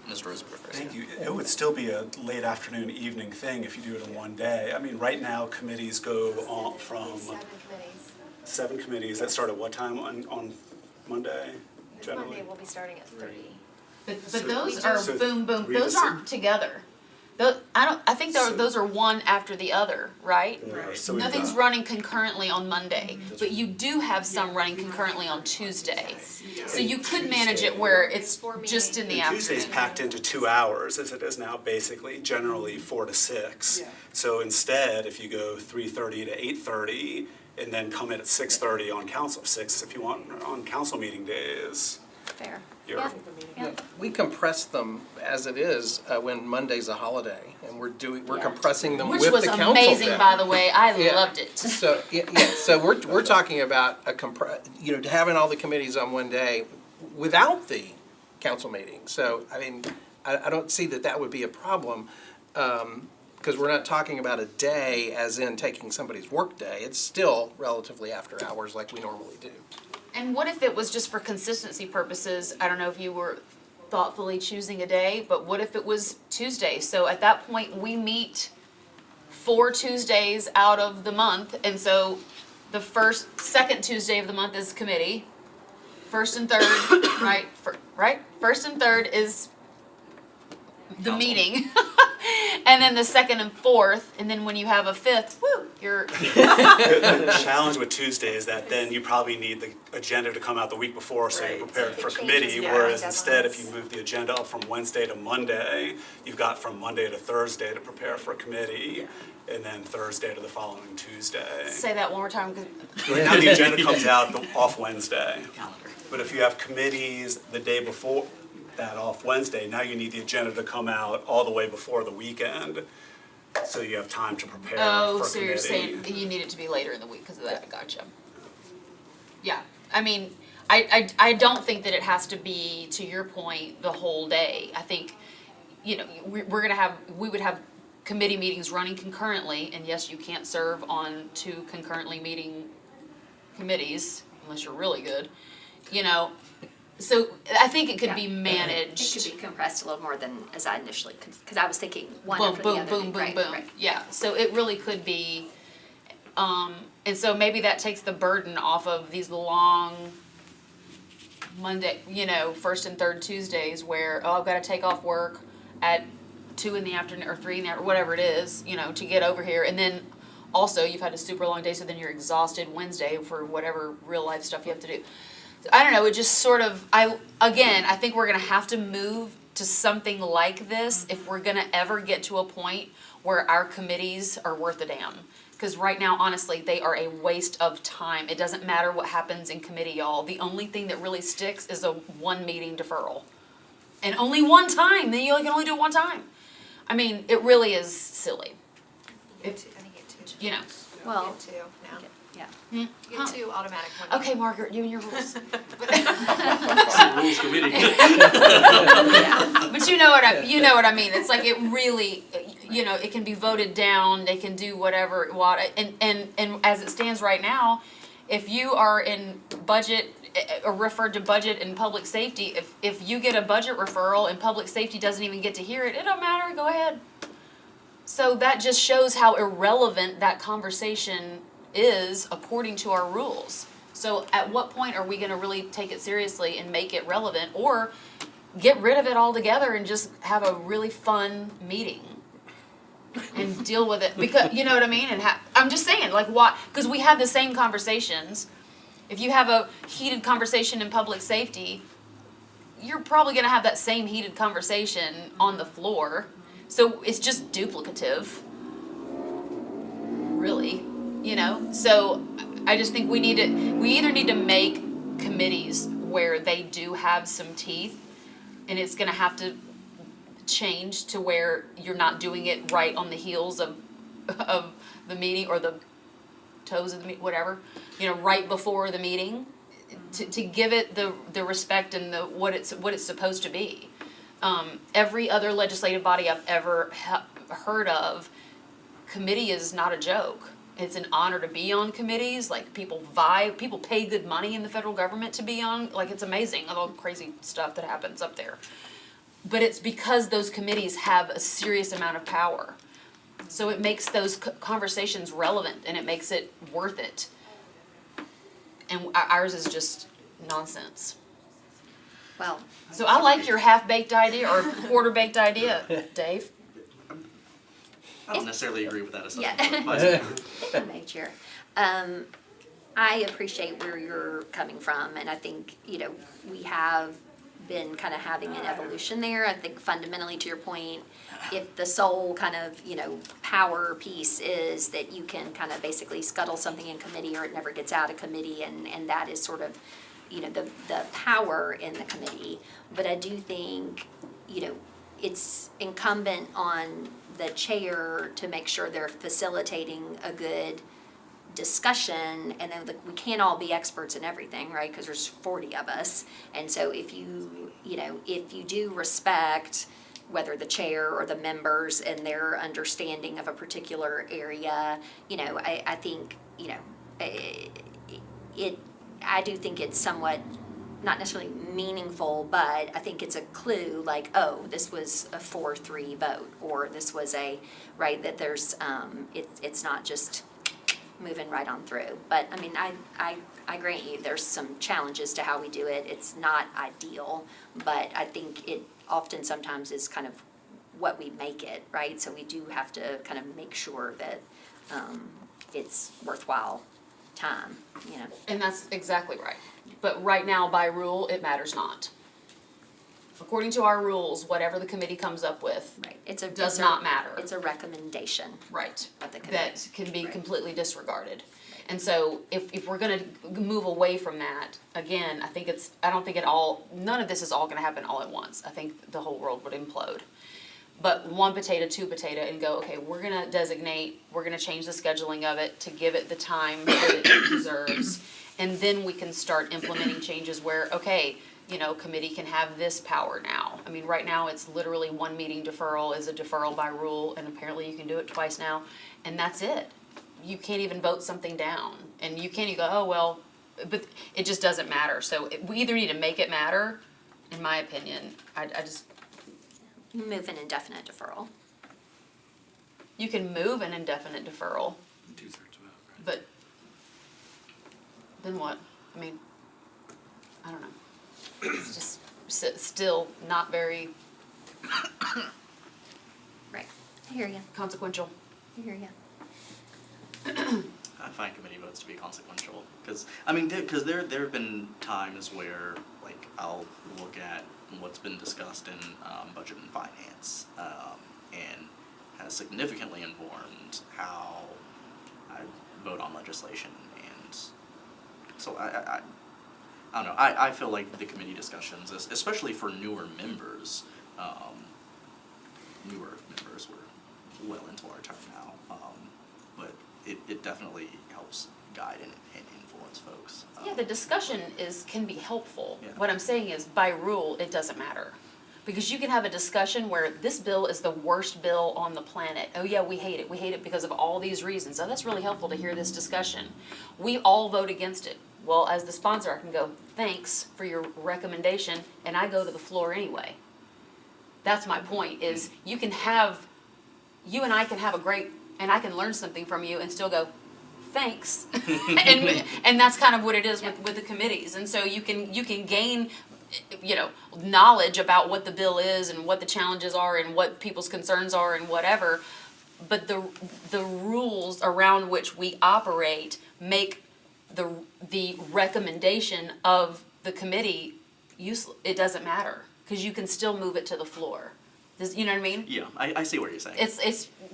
Speaker 8: Mr. Rosenberg first.
Speaker 12: Thank you. It would still be a late afternoon, evening thing if you do it in one day. I mean, right now, committees go on from 7 committees that start at what time on Monday?
Speaker 3: This
Speaker 12: Generally?
Speaker 3: Monday, we'll be starting at 3.
Speaker 6: But
Speaker 12: So-
Speaker 6: those are
Speaker 12: so
Speaker 6: boom, boom,
Speaker 12: read
Speaker 6: those
Speaker 12: the-
Speaker 6: aren't together. I think those are one after the other, right?
Speaker 12: Yeah, so we've
Speaker 6: Nothing's
Speaker 12: got-
Speaker 6: running concurrently on Monday, but you do have some running concurrently on Tuesday. So you could manage it where it's just in the
Speaker 12: And Tuesday's
Speaker 6: afternoon.
Speaker 12: packed into 2 hours, as it is now, basically, generally 4 to 6. So instead, if you go 3:30 to 8:30, and then come in at 6:30 on council, 6 if you want, on council meeting days,
Speaker 5: Fair.
Speaker 12: you're,
Speaker 5: Yeah.
Speaker 9: We compress them as it is when Monday's a holiday, and we're
Speaker 5: Yeah.
Speaker 9: compressing them
Speaker 6: Which
Speaker 9: with
Speaker 6: was
Speaker 9: the council
Speaker 6: amazing,
Speaker 9: day.
Speaker 6: by the way. I
Speaker 9: Yeah.
Speaker 6: loved it.
Speaker 9: So, so we're talking about having all the committees on one day without the council meeting. So, I mean, I don't see that would be a problem, because we're not talking about a day as in taking somebody's work day. It's still relatively after hours like we normally do.
Speaker 6: And what if it was just for consistency purposes? I don't know if you were thoughtfully choosing a day, but what if it was Tuesday? So at that point, we meet 4 Tuesdays out of the month, and so the second Tuesday of the month is committee. First and third, right? First and third is the
Speaker 8: Council.
Speaker 6: meeting. And then the second and fourth, and then when you have a fifth, you're
Speaker 12: The challenge with Tuesday is that then you probably need the agenda to come out the week before, so you're prepared for
Speaker 3: It changes,
Speaker 12: committee,
Speaker 3: yeah,
Speaker 12: whereas
Speaker 3: deadlines.
Speaker 12: instead, if you move the agenda up from Wednesday to Monday, you've got from Monday to Thursday to prepare for committee, and then Thursday to the following Tuesday.
Speaker 6: say that one more time, 'cause
Speaker 12: Right now, the agenda comes out off Wednesday,
Speaker 8: Calendar.
Speaker 12: but if you have committees the day before that off Wednesday, now you need the agenda to come out all the way before the weekend, so you have time to prepare for
Speaker 6: so you're saying
Speaker 12: committee.
Speaker 6: you need it to be later in the week because of that. Gotcha. Yeah, I mean, I don't think that it has to be, to your point, the whole day. I think, we would have committee meetings running concurrently, and yes, you can't serve on 2 concurrently meeting committees unless you're really good, So I think it could be managed.
Speaker 5: It could be compressed a little more than as I initially, because I was thinking one
Speaker 6: Boom,
Speaker 5: after the
Speaker 6: boom,
Speaker 5: other.
Speaker 6: boom, boom,
Speaker 5: Right,
Speaker 6: boom.
Speaker 5: right.
Speaker 6: Yeah, so it really could be, and so maybe that takes the burden off of these long Monday, first and third Tuesdays where, I've gotta take off work at 2 in the afternoon or 3 in the, or whatever it is, to get over here. And then also you've had a super long day, so then you're exhausted Wednesday for whatever real life stuff you have to do. I don't know, it just sort of, I think we're gonna have to move to something like this if we're gonna ever get to a point where our committees are worth a damn. Because right now, honestly, they are a waste of time. It doesn't matter what happens in committee, y'all. The only thing that really sticks is a 1 meeting deferral. And only one time, then you can only do it one time. I mean, it really is silly.
Speaker 3: I think it too.
Speaker 6: You know.
Speaker 5: Well,
Speaker 3: It too, now.
Speaker 5: Yeah.
Speaker 3: You get 2 automatic ones.
Speaker 6: Okay, Margaret, you and your rules.
Speaker 8: Rules committee.
Speaker 6: But you know what I mean. It's like it really, it can be voted down. They can do whatever, and as it stands right now, if you are in budget or referred to budget and public safety, if you get a budget referral and public safety doesn't even get to hear it, it don't matter. Go ahead. So that just shows how irrelevant that conversation is according to our rules. So at what point are we gonna really take it seriously and make it relevant, or get rid of it altogether and just have a really fun meeting and deal with it? Because, you know what I mean? And I'm just saying, like, why? Because we have the same conversations. If you have a heated conversation in public safety, you're probably gonna have that same heated conversation on the floor. So it's just duplicative, really, So I just think we either need to make committees where they do have some teeth, and it's gonna have to change to where you're not doing it right on the heels of the meeting, or the toes of the meeting, whatever, right before the meeting, to give it the respect and what it's supposed to be. Every other legislative body I've ever heard of, committee is not a joke. It's an honor to be on committees. Like, people pay good money in the federal government to be on. Like, it's amazing, all the crazy stuff that happens up there. But it's because those committees have a serious amount of power. So it makes those conversations relevant, and it makes it worth it. And ours is just nonsense.
Speaker 5: Well,
Speaker 6: So I like your half-baked idea or quarter-baked idea, Dave.
Speaker 8: I don't necessarily agree with that assessment.
Speaker 5: Yeah.
Speaker 8: But
Speaker 5: If I may, Chair. I appreciate where you're coming from, and I think, we have been kind of having an evolution there. I think fundamentally, to your point, if the sole kind of, power piece is that you can kind of basically scuttle something in committee, or it never gets out of committee, and that is sort of, the power in the committee. But I do think, it's incumbent on the chair to make sure they're facilitating a good discussion, and then we can't all be experts in everything, right? Because there's 40 of us, and so if you do respect whether the chair or the members and their understanding of a particular area, I think, I do think it's somewhat, not necessarily meaningful, but I think it's a clue, like, oh, this was a 4-3 vote, or this was right, that there's, it's not just moving right on through. But, I mean, I grant you, there's some challenges to how we do it. It's not ideal, but I think it often sometimes is kind of what we make it, right? So we do have to kind of make sure that it's worthwhile time,
Speaker 6: And that's exactly right. But right now, by rule, it matters not. According to our rules, whatever the committee comes up with
Speaker 5: Right.
Speaker 6: does not matter.
Speaker 5: It's a recommendation.
Speaker 6: Right.
Speaker 5: Of the committee.
Speaker 6: That can be
Speaker 5: Right.
Speaker 6: completely disregarded. And so if we're gonna move away from that, again, none of this is all gonna happen all at once. I think the whole world would implode. But 1 potato, 2 potato, and go, okay, we're gonna change the scheduling of it to give it the time that it deserves. And then we can start implementing changes where, okay, committee can have this power now. I mean, right now, it's literally 1 meeting deferral is a deferral by rule, and apparently you can do it twice now, and that's it. You can't even vote something down, and you can't even go, oh, well, but it just doesn't matter. So we either need to make it matter, in my opinion.
Speaker 5: Move an indefinite deferral.
Speaker 6: You can move an indefinite deferral,
Speaker 11: 2/3 vote, right?
Speaker 6: but then what? I mean, I don't know. It's just still not very
Speaker 5: Right. I hear you.
Speaker 6: consequential.
Speaker 5: I hear you.
Speaker 8: I find committee votes to be consequential, because there have been times where, like, I'll look at what's been discussed in budget and finance, and has significantly informed how I vote on legislation, and so I don't know. I feel like the committee discussions, especially for newer members, we're well into our term now, but it definitely helps guide and influence folks.
Speaker 6: Yeah, the discussion can be helpful.
Speaker 8: Yeah.
Speaker 6: What I'm saying is, by rule, it doesn't matter. Because you can have a discussion where this bill is the worst bill on the planet. Oh yeah, we hate it. We hate it because of all these reasons. Oh, that's really helpful to hear this discussion. We all vote against it. Well, as the sponsor, I can go, thanks for your recommendation, and I go to the floor anyway. That's my point, is you and I can have a great, and I can learn something from you and still go, thanks. and that's kind of what it is with the committees. And so you can gain, knowledge about what the bill is and what the challenges are and what people's concerns are and whatever. But the rules around which we operate make the recommendation of the committee useless. It doesn't matter, because you can still move it to the floor. You know what I mean?
Speaker 8: Yeah, I see what you're saying.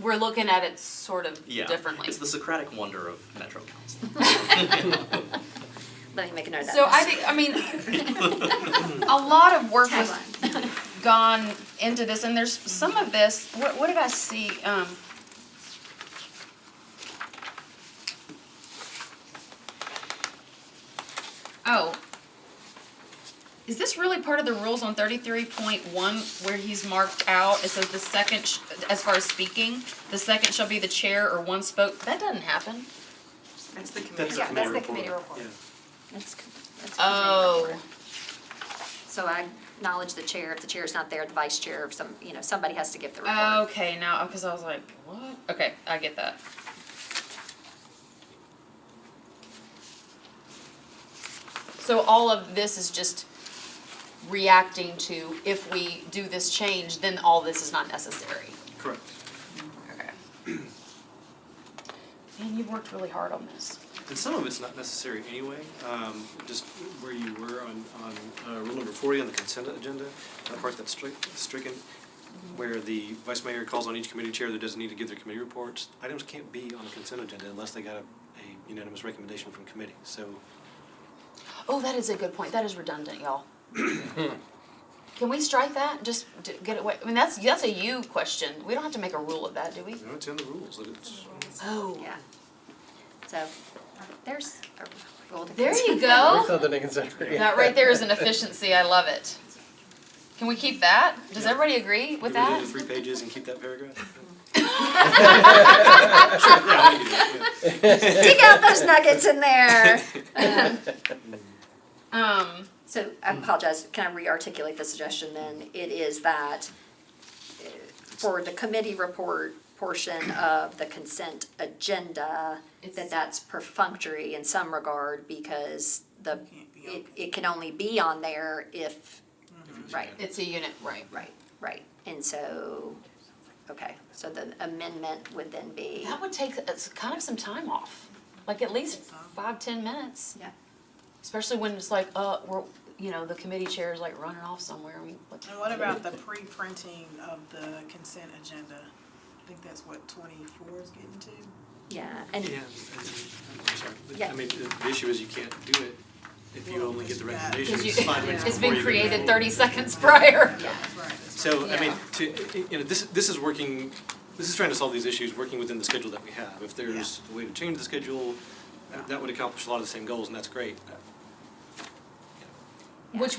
Speaker 6: We're looking at it sort of differently.
Speaker 8: It's the Socratic wonder of Metro Council.
Speaker 5: Let me make a note of that.
Speaker 6: So a lot of work has gone into this, and there's some of this. What did I see? Is this really part of the rules on 33.1 where he's marked out? It says the second, as far as speaking, the second shall be the chair or one spoke. That doesn't happen.
Speaker 7: That's the committee.
Speaker 3: Yeah, that's the committee report.
Speaker 11: Yeah.
Speaker 5: That's
Speaker 6: Oh.
Speaker 5: So I acknowledge the chair. If the chair's not there, the vice chair, somebody has to give the report.
Speaker 6: Okay, now, because I was like, what? Okay, I get that. So all of this is just reacting to, if we do this change, then all this is not necessary.
Speaker 11: Correct.
Speaker 6: Okay. Man, you've worked really hard on this.
Speaker 11: And some of it's not necessary anyway, just where you were on rule number 40 on the consent agenda, that part that's stricken, where the vice mayor calls on each committee chair that doesn't need to give their committee reports. Items can't be on the consent agenda unless they got a unanimous recommendation from committee, so.
Speaker 6: Oh, that is a good point. That is redundant, y'all. Can we strike that? Just get it away. I mean, that's a you question. We don't have to make a rule of that, do we?
Speaker 11: No, it's in the rules, that it's.
Speaker 6: Oh.
Speaker 5: Yeah. So there's a rule to
Speaker 6: There
Speaker 5: consider.
Speaker 6: you go.
Speaker 9: Something to consider. Yeah.
Speaker 6: That right there is an efficiency. I love it. Can we keep that? Does everybody agree with
Speaker 11: Get rid
Speaker 6: that?
Speaker 11: of the 3 pages and keep that paragraph?
Speaker 5: Dig out those nuggets in there. So I apologize, can I re-articulate the suggestion then? It is that for the committee report portion of the consent agenda, that's perfunctory in some regard because it can only be on there if, right.
Speaker 6: It's a unit, right.
Speaker 5: Right. And so, okay, so the amendment would then be.
Speaker 6: That would take kind of some time off, like at least 5-10 minutes.
Speaker 5: Yeah.
Speaker 6: Especially when it's like, the committee chair is like running off somewhere. I mean,
Speaker 7: And what about the pre-printing of the consent agenda? I think that's what 24 is getting to.
Speaker 5: Yeah, and
Speaker 11: Yeah, I'm sorry.
Speaker 5: Yeah.
Speaker 11: I mean, the issue is you can't do it if you only get the recommendation
Speaker 6: because
Speaker 11: 5 minutes
Speaker 6: it's
Speaker 11: before
Speaker 6: been
Speaker 11: you
Speaker 6: created
Speaker 11: go.
Speaker 6: 30 seconds prior.
Speaker 5: yeah.
Speaker 7: Right.
Speaker 11: So, I mean,
Speaker 6: Yeah.
Speaker 11: this is working, this is trying to solve these issues, working within the schedule that we have. If there's a way to change the schedule, that would accomplish a lot of the same goals, and that's great.
Speaker 6: Which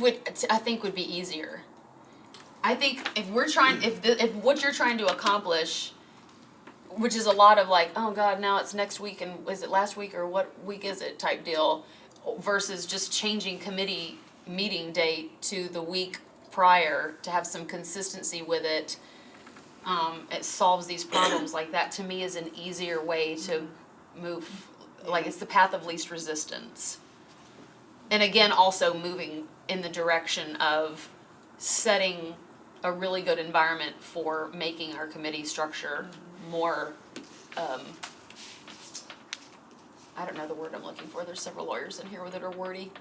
Speaker 6: I think would be easier. I think if what you're trying to accomplish, which is a lot of like, oh God, now it's next week and is it last week or what week is it type deal, versus just changing committee meeting date to the week prior to have some consistency with it. It solves these problems. Like that to me is an easier way to move, like it's the path of least resistance. And again, also moving in the direction of setting a really good environment for making our committee structure more, I don't know the word I'm looking for. There's several lawyers in here that are wordy.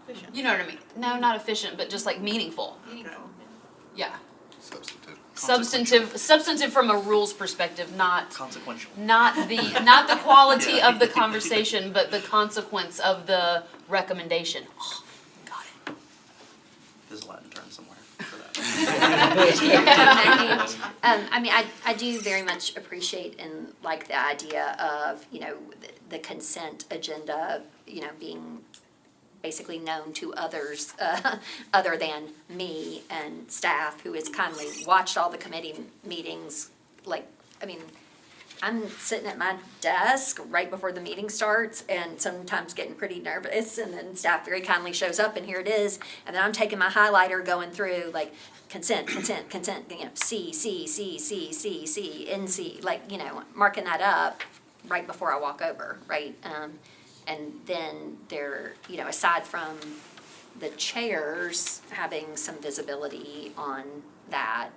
Speaker 7: Efficient.
Speaker 6: You know what I mean? No, not efficient, but just like meaningful.
Speaker 3: Meaningful.
Speaker 6: Yeah.
Speaker 1: Substantive.
Speaker 6: Substantive from a rules perspective, not
Speaker 8: Consequential.
Speaker 6: not the quality of the conversation, but the consequence of the recommendation. Oh, got it.
Speaker 8: There's a Latin term somewhere for that.
Speaker 5: I mean, I do very much appreciate and like the idea of, you know, the consent agenda, you know, being basically known to others, other than me and staff, who has kindly watched all the committee meetings. Like, I mean, I'm sitting at my desk right before the meeting starts and sometimes getting pretty nervous, and then staff very kindly shows up and here it is. And then I'm taking my highlighter going through like consent, you know, C, NC, like, you know, marking that up right before I walk over, right? And then there, you know, aside from the chairs having some visibility on that,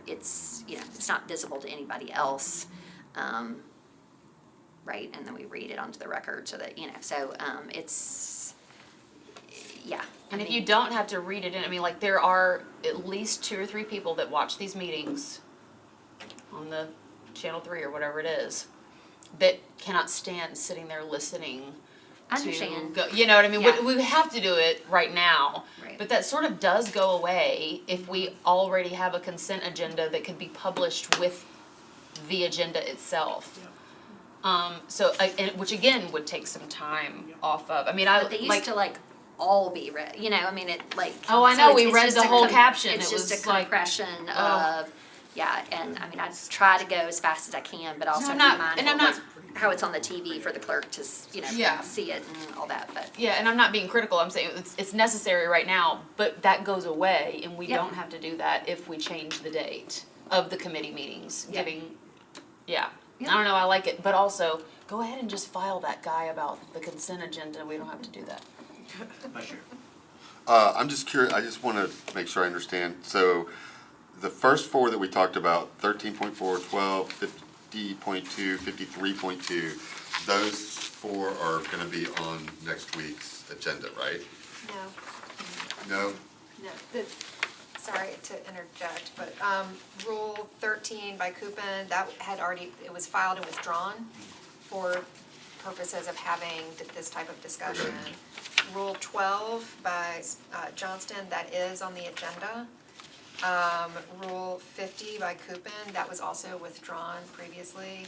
Speaker 5: it's, you know, it's not visible to anybody else. Right, and then we read it onto the record so that, you know, so, it's, yeah.
Speaker 6: And if you don't have to read it in, I mean, like, there are at least 2 or 3 people that watch these meetings on the Channel 3 or whatever it is, that cannot stand sitting there listening
Speaker 5: I
Speaker 6: to
Speaker 5: understand.
Speaker 6: go, you know what I mean?
Speaker 5: Yeah.
Speaker 6: We have to do it right now.
Speaker 5: Right.
Speaker 6: But that sort of does go away if we already have a consent agenda that could be published with the agenda itself. So, which again would take some time off of, I mean,
Speaker 5: But they used to like all be read, you know, I mean, it like.
Speaker 6: Oh, I
Speaker 5: so
Speaker 6: know,
Speaker 5: it's-
Speaker 6: we
Speaker 5: it's
Speaker 6: read
Speaker 5: just
Speaker 6: the
Speaker 5: a
Speaker 6: whole caption.
Speaker 5: It's
Speaker 6: It
Speaker 5: just
Speaker 6: was
Speaker 5: a
Speaker 6: like,
Speaker 5: compression
Speaker 6: oh.
Speaker 5: of, yeah, and I mean, I try to go as fast as I can, but also
Speaker 6: I'm
Speaker 5: be
Speaker 6: not-
Speaker 5: mindful
Speaker 6: and I'm
Speaker 5: of
Speaker 6: not-
Speaker 5: how it's on the TV for the clerk to, you know,
Speaker 6: Yeah.
Speaker 5: see it and all that, but.
Speaker 6: Yeah, and I'm not being critical, I'm saying it's necessary right now, but that goes away, and we
Speaker 5: Yeah.
Speaker 6: don't have to do that if we change the date of the committee meetings,
Speaker 5: Yeah.
Speaker 6: giving, yeah.
Speaker 5: Yeah.
Speaker 6: I don't know, I like it, but also, go ahead and just file that guy about the consent agenda, we don't have to do that.
Speaker 8: Vice Chair.
Speaker 1: I'm just curious, I just want to make sure I understand. So the first 4 that we talked about, 13.4, 12, 50.2, 53.2, those 4 are going to be on next week's agenda, right?
Speaker 3: No,
Speaker 1: No?
Speaker 3: no, sorry to interject, but, Rule 13 by Coopin, that had already, it was filed and withdrawn for purposes of having this type of discussion. Rule 12 by Johnston, that is on the agenda. Rule 50 by Coopin, that was also withdrawn previously.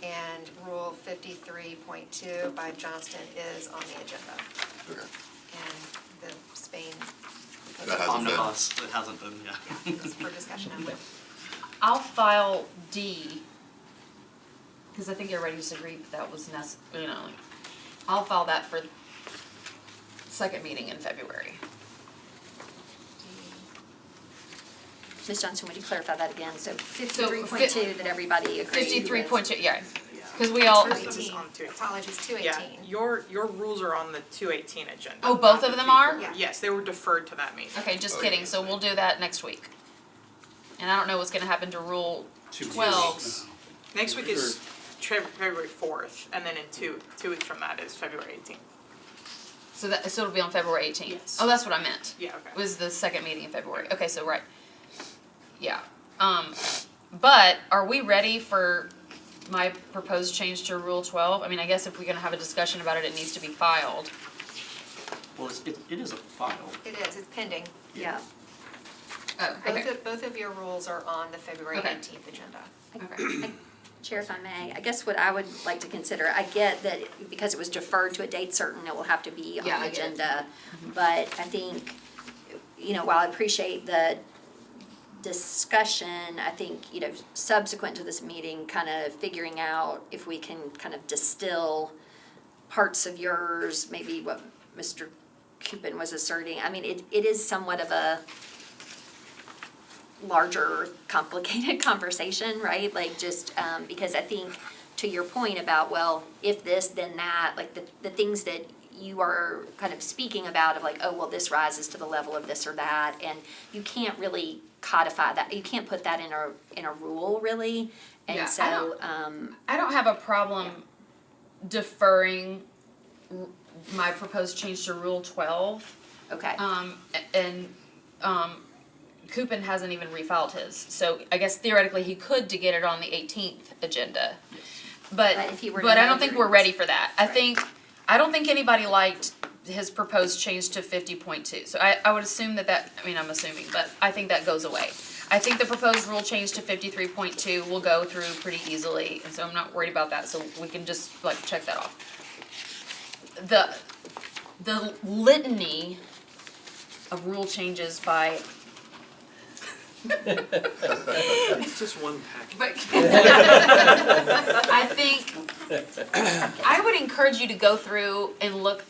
Speaker 3: And Rule 53.2 by Johnston is on the agenda.
Speaker 1: Okay.
Speaker 3: And the Spain
Speaker 1: That hasn't been.
Speaker 8: Omnibus, it hasn't been, yeah.
Speaker 3: is for discussion only.
Speaker 6: I'll file D, because I think everybody disagreed that was you know, like, I'll file that for second meeting in February.
Speaker 5: Ms. Johnson, would you clarify that again? So
Speaker 6: fi-
Speaker 5: 53.2 that everybody agreed with.
Speaker 6: 53.2, yeah, because we all,
Speaker 7: This is on 218.
Speaker 3: Apologies,
Speaker 7: Yeah,
Speaker 3: 218.
Speaker 7: your rules are on the 218 agenda.
Speaker 6: Oh, both of them are?
Speaker 3: Yeah.
Speaker 7: Yes, they were deferred to that meeting.
Speaker 6: okay, just kidding, so we'll do that next week. And I don't know what's gonna happen to Rule 12.
Speaker 7: Next week is February 4th, and then in two weeks from that is February 18th.
Speaker 6: So it'll be on February 18th?
Speaker 7: Yes.
Speaker 6: Oh, that's what I meant.
Speaker 7: Yeah, okay.
Speaker 6: Was the second meeting in February. Okay, so right. Yeah. But are we ready for my proposed change to Rule 12? I mean, I guess if we're gonna have a discussion about it, it needs to be filed.
Speaker 8: Well, it is a file.
Speaker 3: It is, it's pending.
Speaker 5: Yeah.
Speaker 6: Oh, okay.
Speaker 3: Both of your rules are on the February
Speaker 6: Okay.
Speaker 3: 18th agenda.
Speaker 6: Okay.
Speaker 5: Chair, if I may, I guess what I would like to consider, I get that because it was deferred to a date certain, it will have to be on
Speaker 6: Yeah,
Speaker 5: the
Speaker 6: I get it.
Speaker 5: agenda. But I think, you know, while I appreciate the discussion, I think, you know, subsequent to this meeting, kind of figuring out if we can kind of distill parts of yours, maybe what Mr. Coopin was asserting. I mean, it is somewhat of a larger, complicated conversation, right? Like just, because I think to your point about, well, if this, then that, like the things that you are kind of speaking about of like, oh, well, this rises to the level of this or that, and you can't really codify that, you can't put that in a rule really,
Speaker 6: Yeah,
Speaker 5: and so,
Speaker 6: I don't have a problem deferring my proposed change to Rule 12.
Speaker 5: okay.
Speaker 6: Coopin hasn't even refiled his, so I guess theoretically he could to get it on the 18th agenda. But
Speaker 5: But if he were to
Speaker 6: I don't
Speaker 5: vote
Speaker 6: think
Speaker 5: for
Speaker 6: we're
Speaker 5: it.
Speaker 6: ready for that. I don't think anybody liked his proposed change to 50.2. So I would assume that, I mean, I'm assuming, but I think that goes away. I think the proposed rule change to 53.2 will go through pretty easily, and so I'm not worried about that, so we can just like check that off. The litany of rule changes by
Speaker 11: It's just one package.
Speaker 6: I think, I would encourage you to go through and look,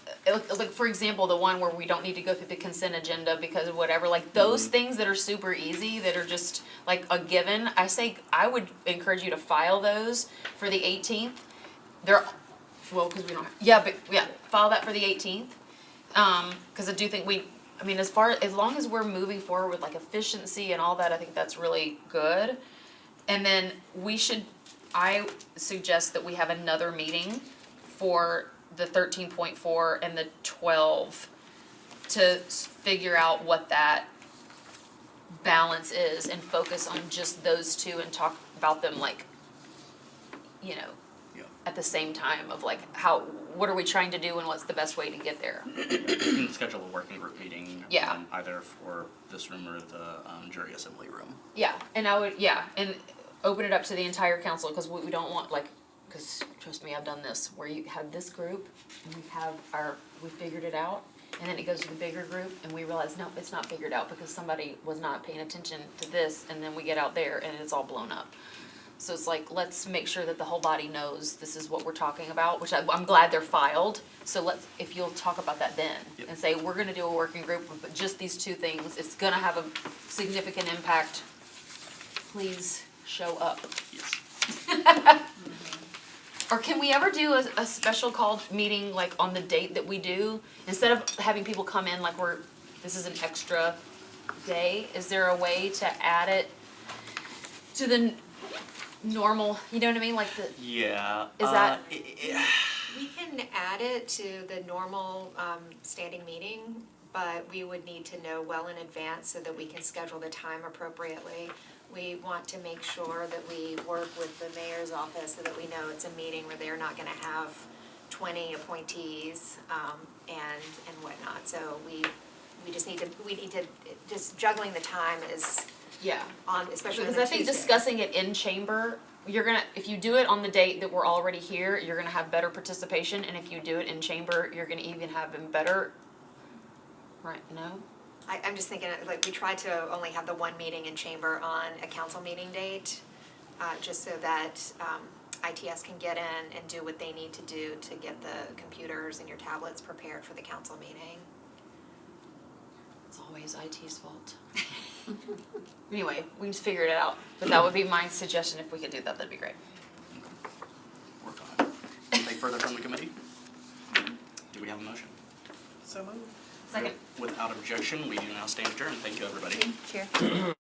Speaker 6: like, for example, the one where we don't need to go through the consent agenda because of whatever, like, those things that are super easy, that are just, like, a given, I would encourage you to file those for the 18th. Well, because we don't have, file that for the 18th. Because I do think as long as we're moving forward with like efficiency and all that, I think that's really good. And then I suggest that we have another meeting for the 13.4 and the 12 to figure out what that balance is and focus on just those two and talk about them like, at the same time of like what are we trying to do and what's the best way to get there.
Speaker 8: Schedule a working group meeting.
Speaker 6: Yeah.
Speaker 8: Either for this room or the jury assembly room.
Speaker 6: Yeah, and and open it up to the entire council, because we don't want because trust me, I've done this, where you have this group, and we figured it out, and then it goes to the bigger group, and we realize, no, it's not figured out because somebody was not paying attention to this, and then we get out there and it's all blown up. So it's like, let's make sure that the whole body knows this is what we're talking about, which I'm glad they're filed. So if you'll talk about that then, and say, we're gonna do a working group, but just these two things, it's gonna have a significant impact. Please show up.
Speaker 8: Yes.
Speaker 6: Or can we ever do a special called meeting like on the date that we do? Instead of having people come in like this is an extra day, is there a way to add it to the normal, you know what I mean, like
Speaker 8: Yeah.
Speaker 6: Is that-
Speaker 3: We can add it to the normal standing meeting, but we would need to know well in advance so that we can schedule the time appropriately. We want to make sure that we work with the mayor's office so that we know it's a meeting where they're not gonna have 20 appointees and whatnot. So we need to, just juggling the time is especially on a
Speaker 6: Because I think
Speaker 3: Tuesday.
Speaker 6: discussing it in chamber, if you do it on the date that we're already here, you're gonna have better participation, and if you do it in chamber, you're gonna even have them better, right, no?
Speaker 3: I'm just thinking, like, we try to only have the one meeting in chamber on a council meeting date, just so that ITS can get in and do what they need to do to get the computers and your tablets prepared for the council meeting.
Speaker 6: It's always IT's fault. Anyway, we just figured it out, but that would be my suggestion. If we could do that, that'd be great.
Speaker 8: Work on it. Anything further from the committee? Do we have a motion?
Speaker 7: So moved.
Speaker 6: Second.
Speaker 8: Without objection, we do now stand adjourned. Thank you, everybody.
Speaker 6: Cheers.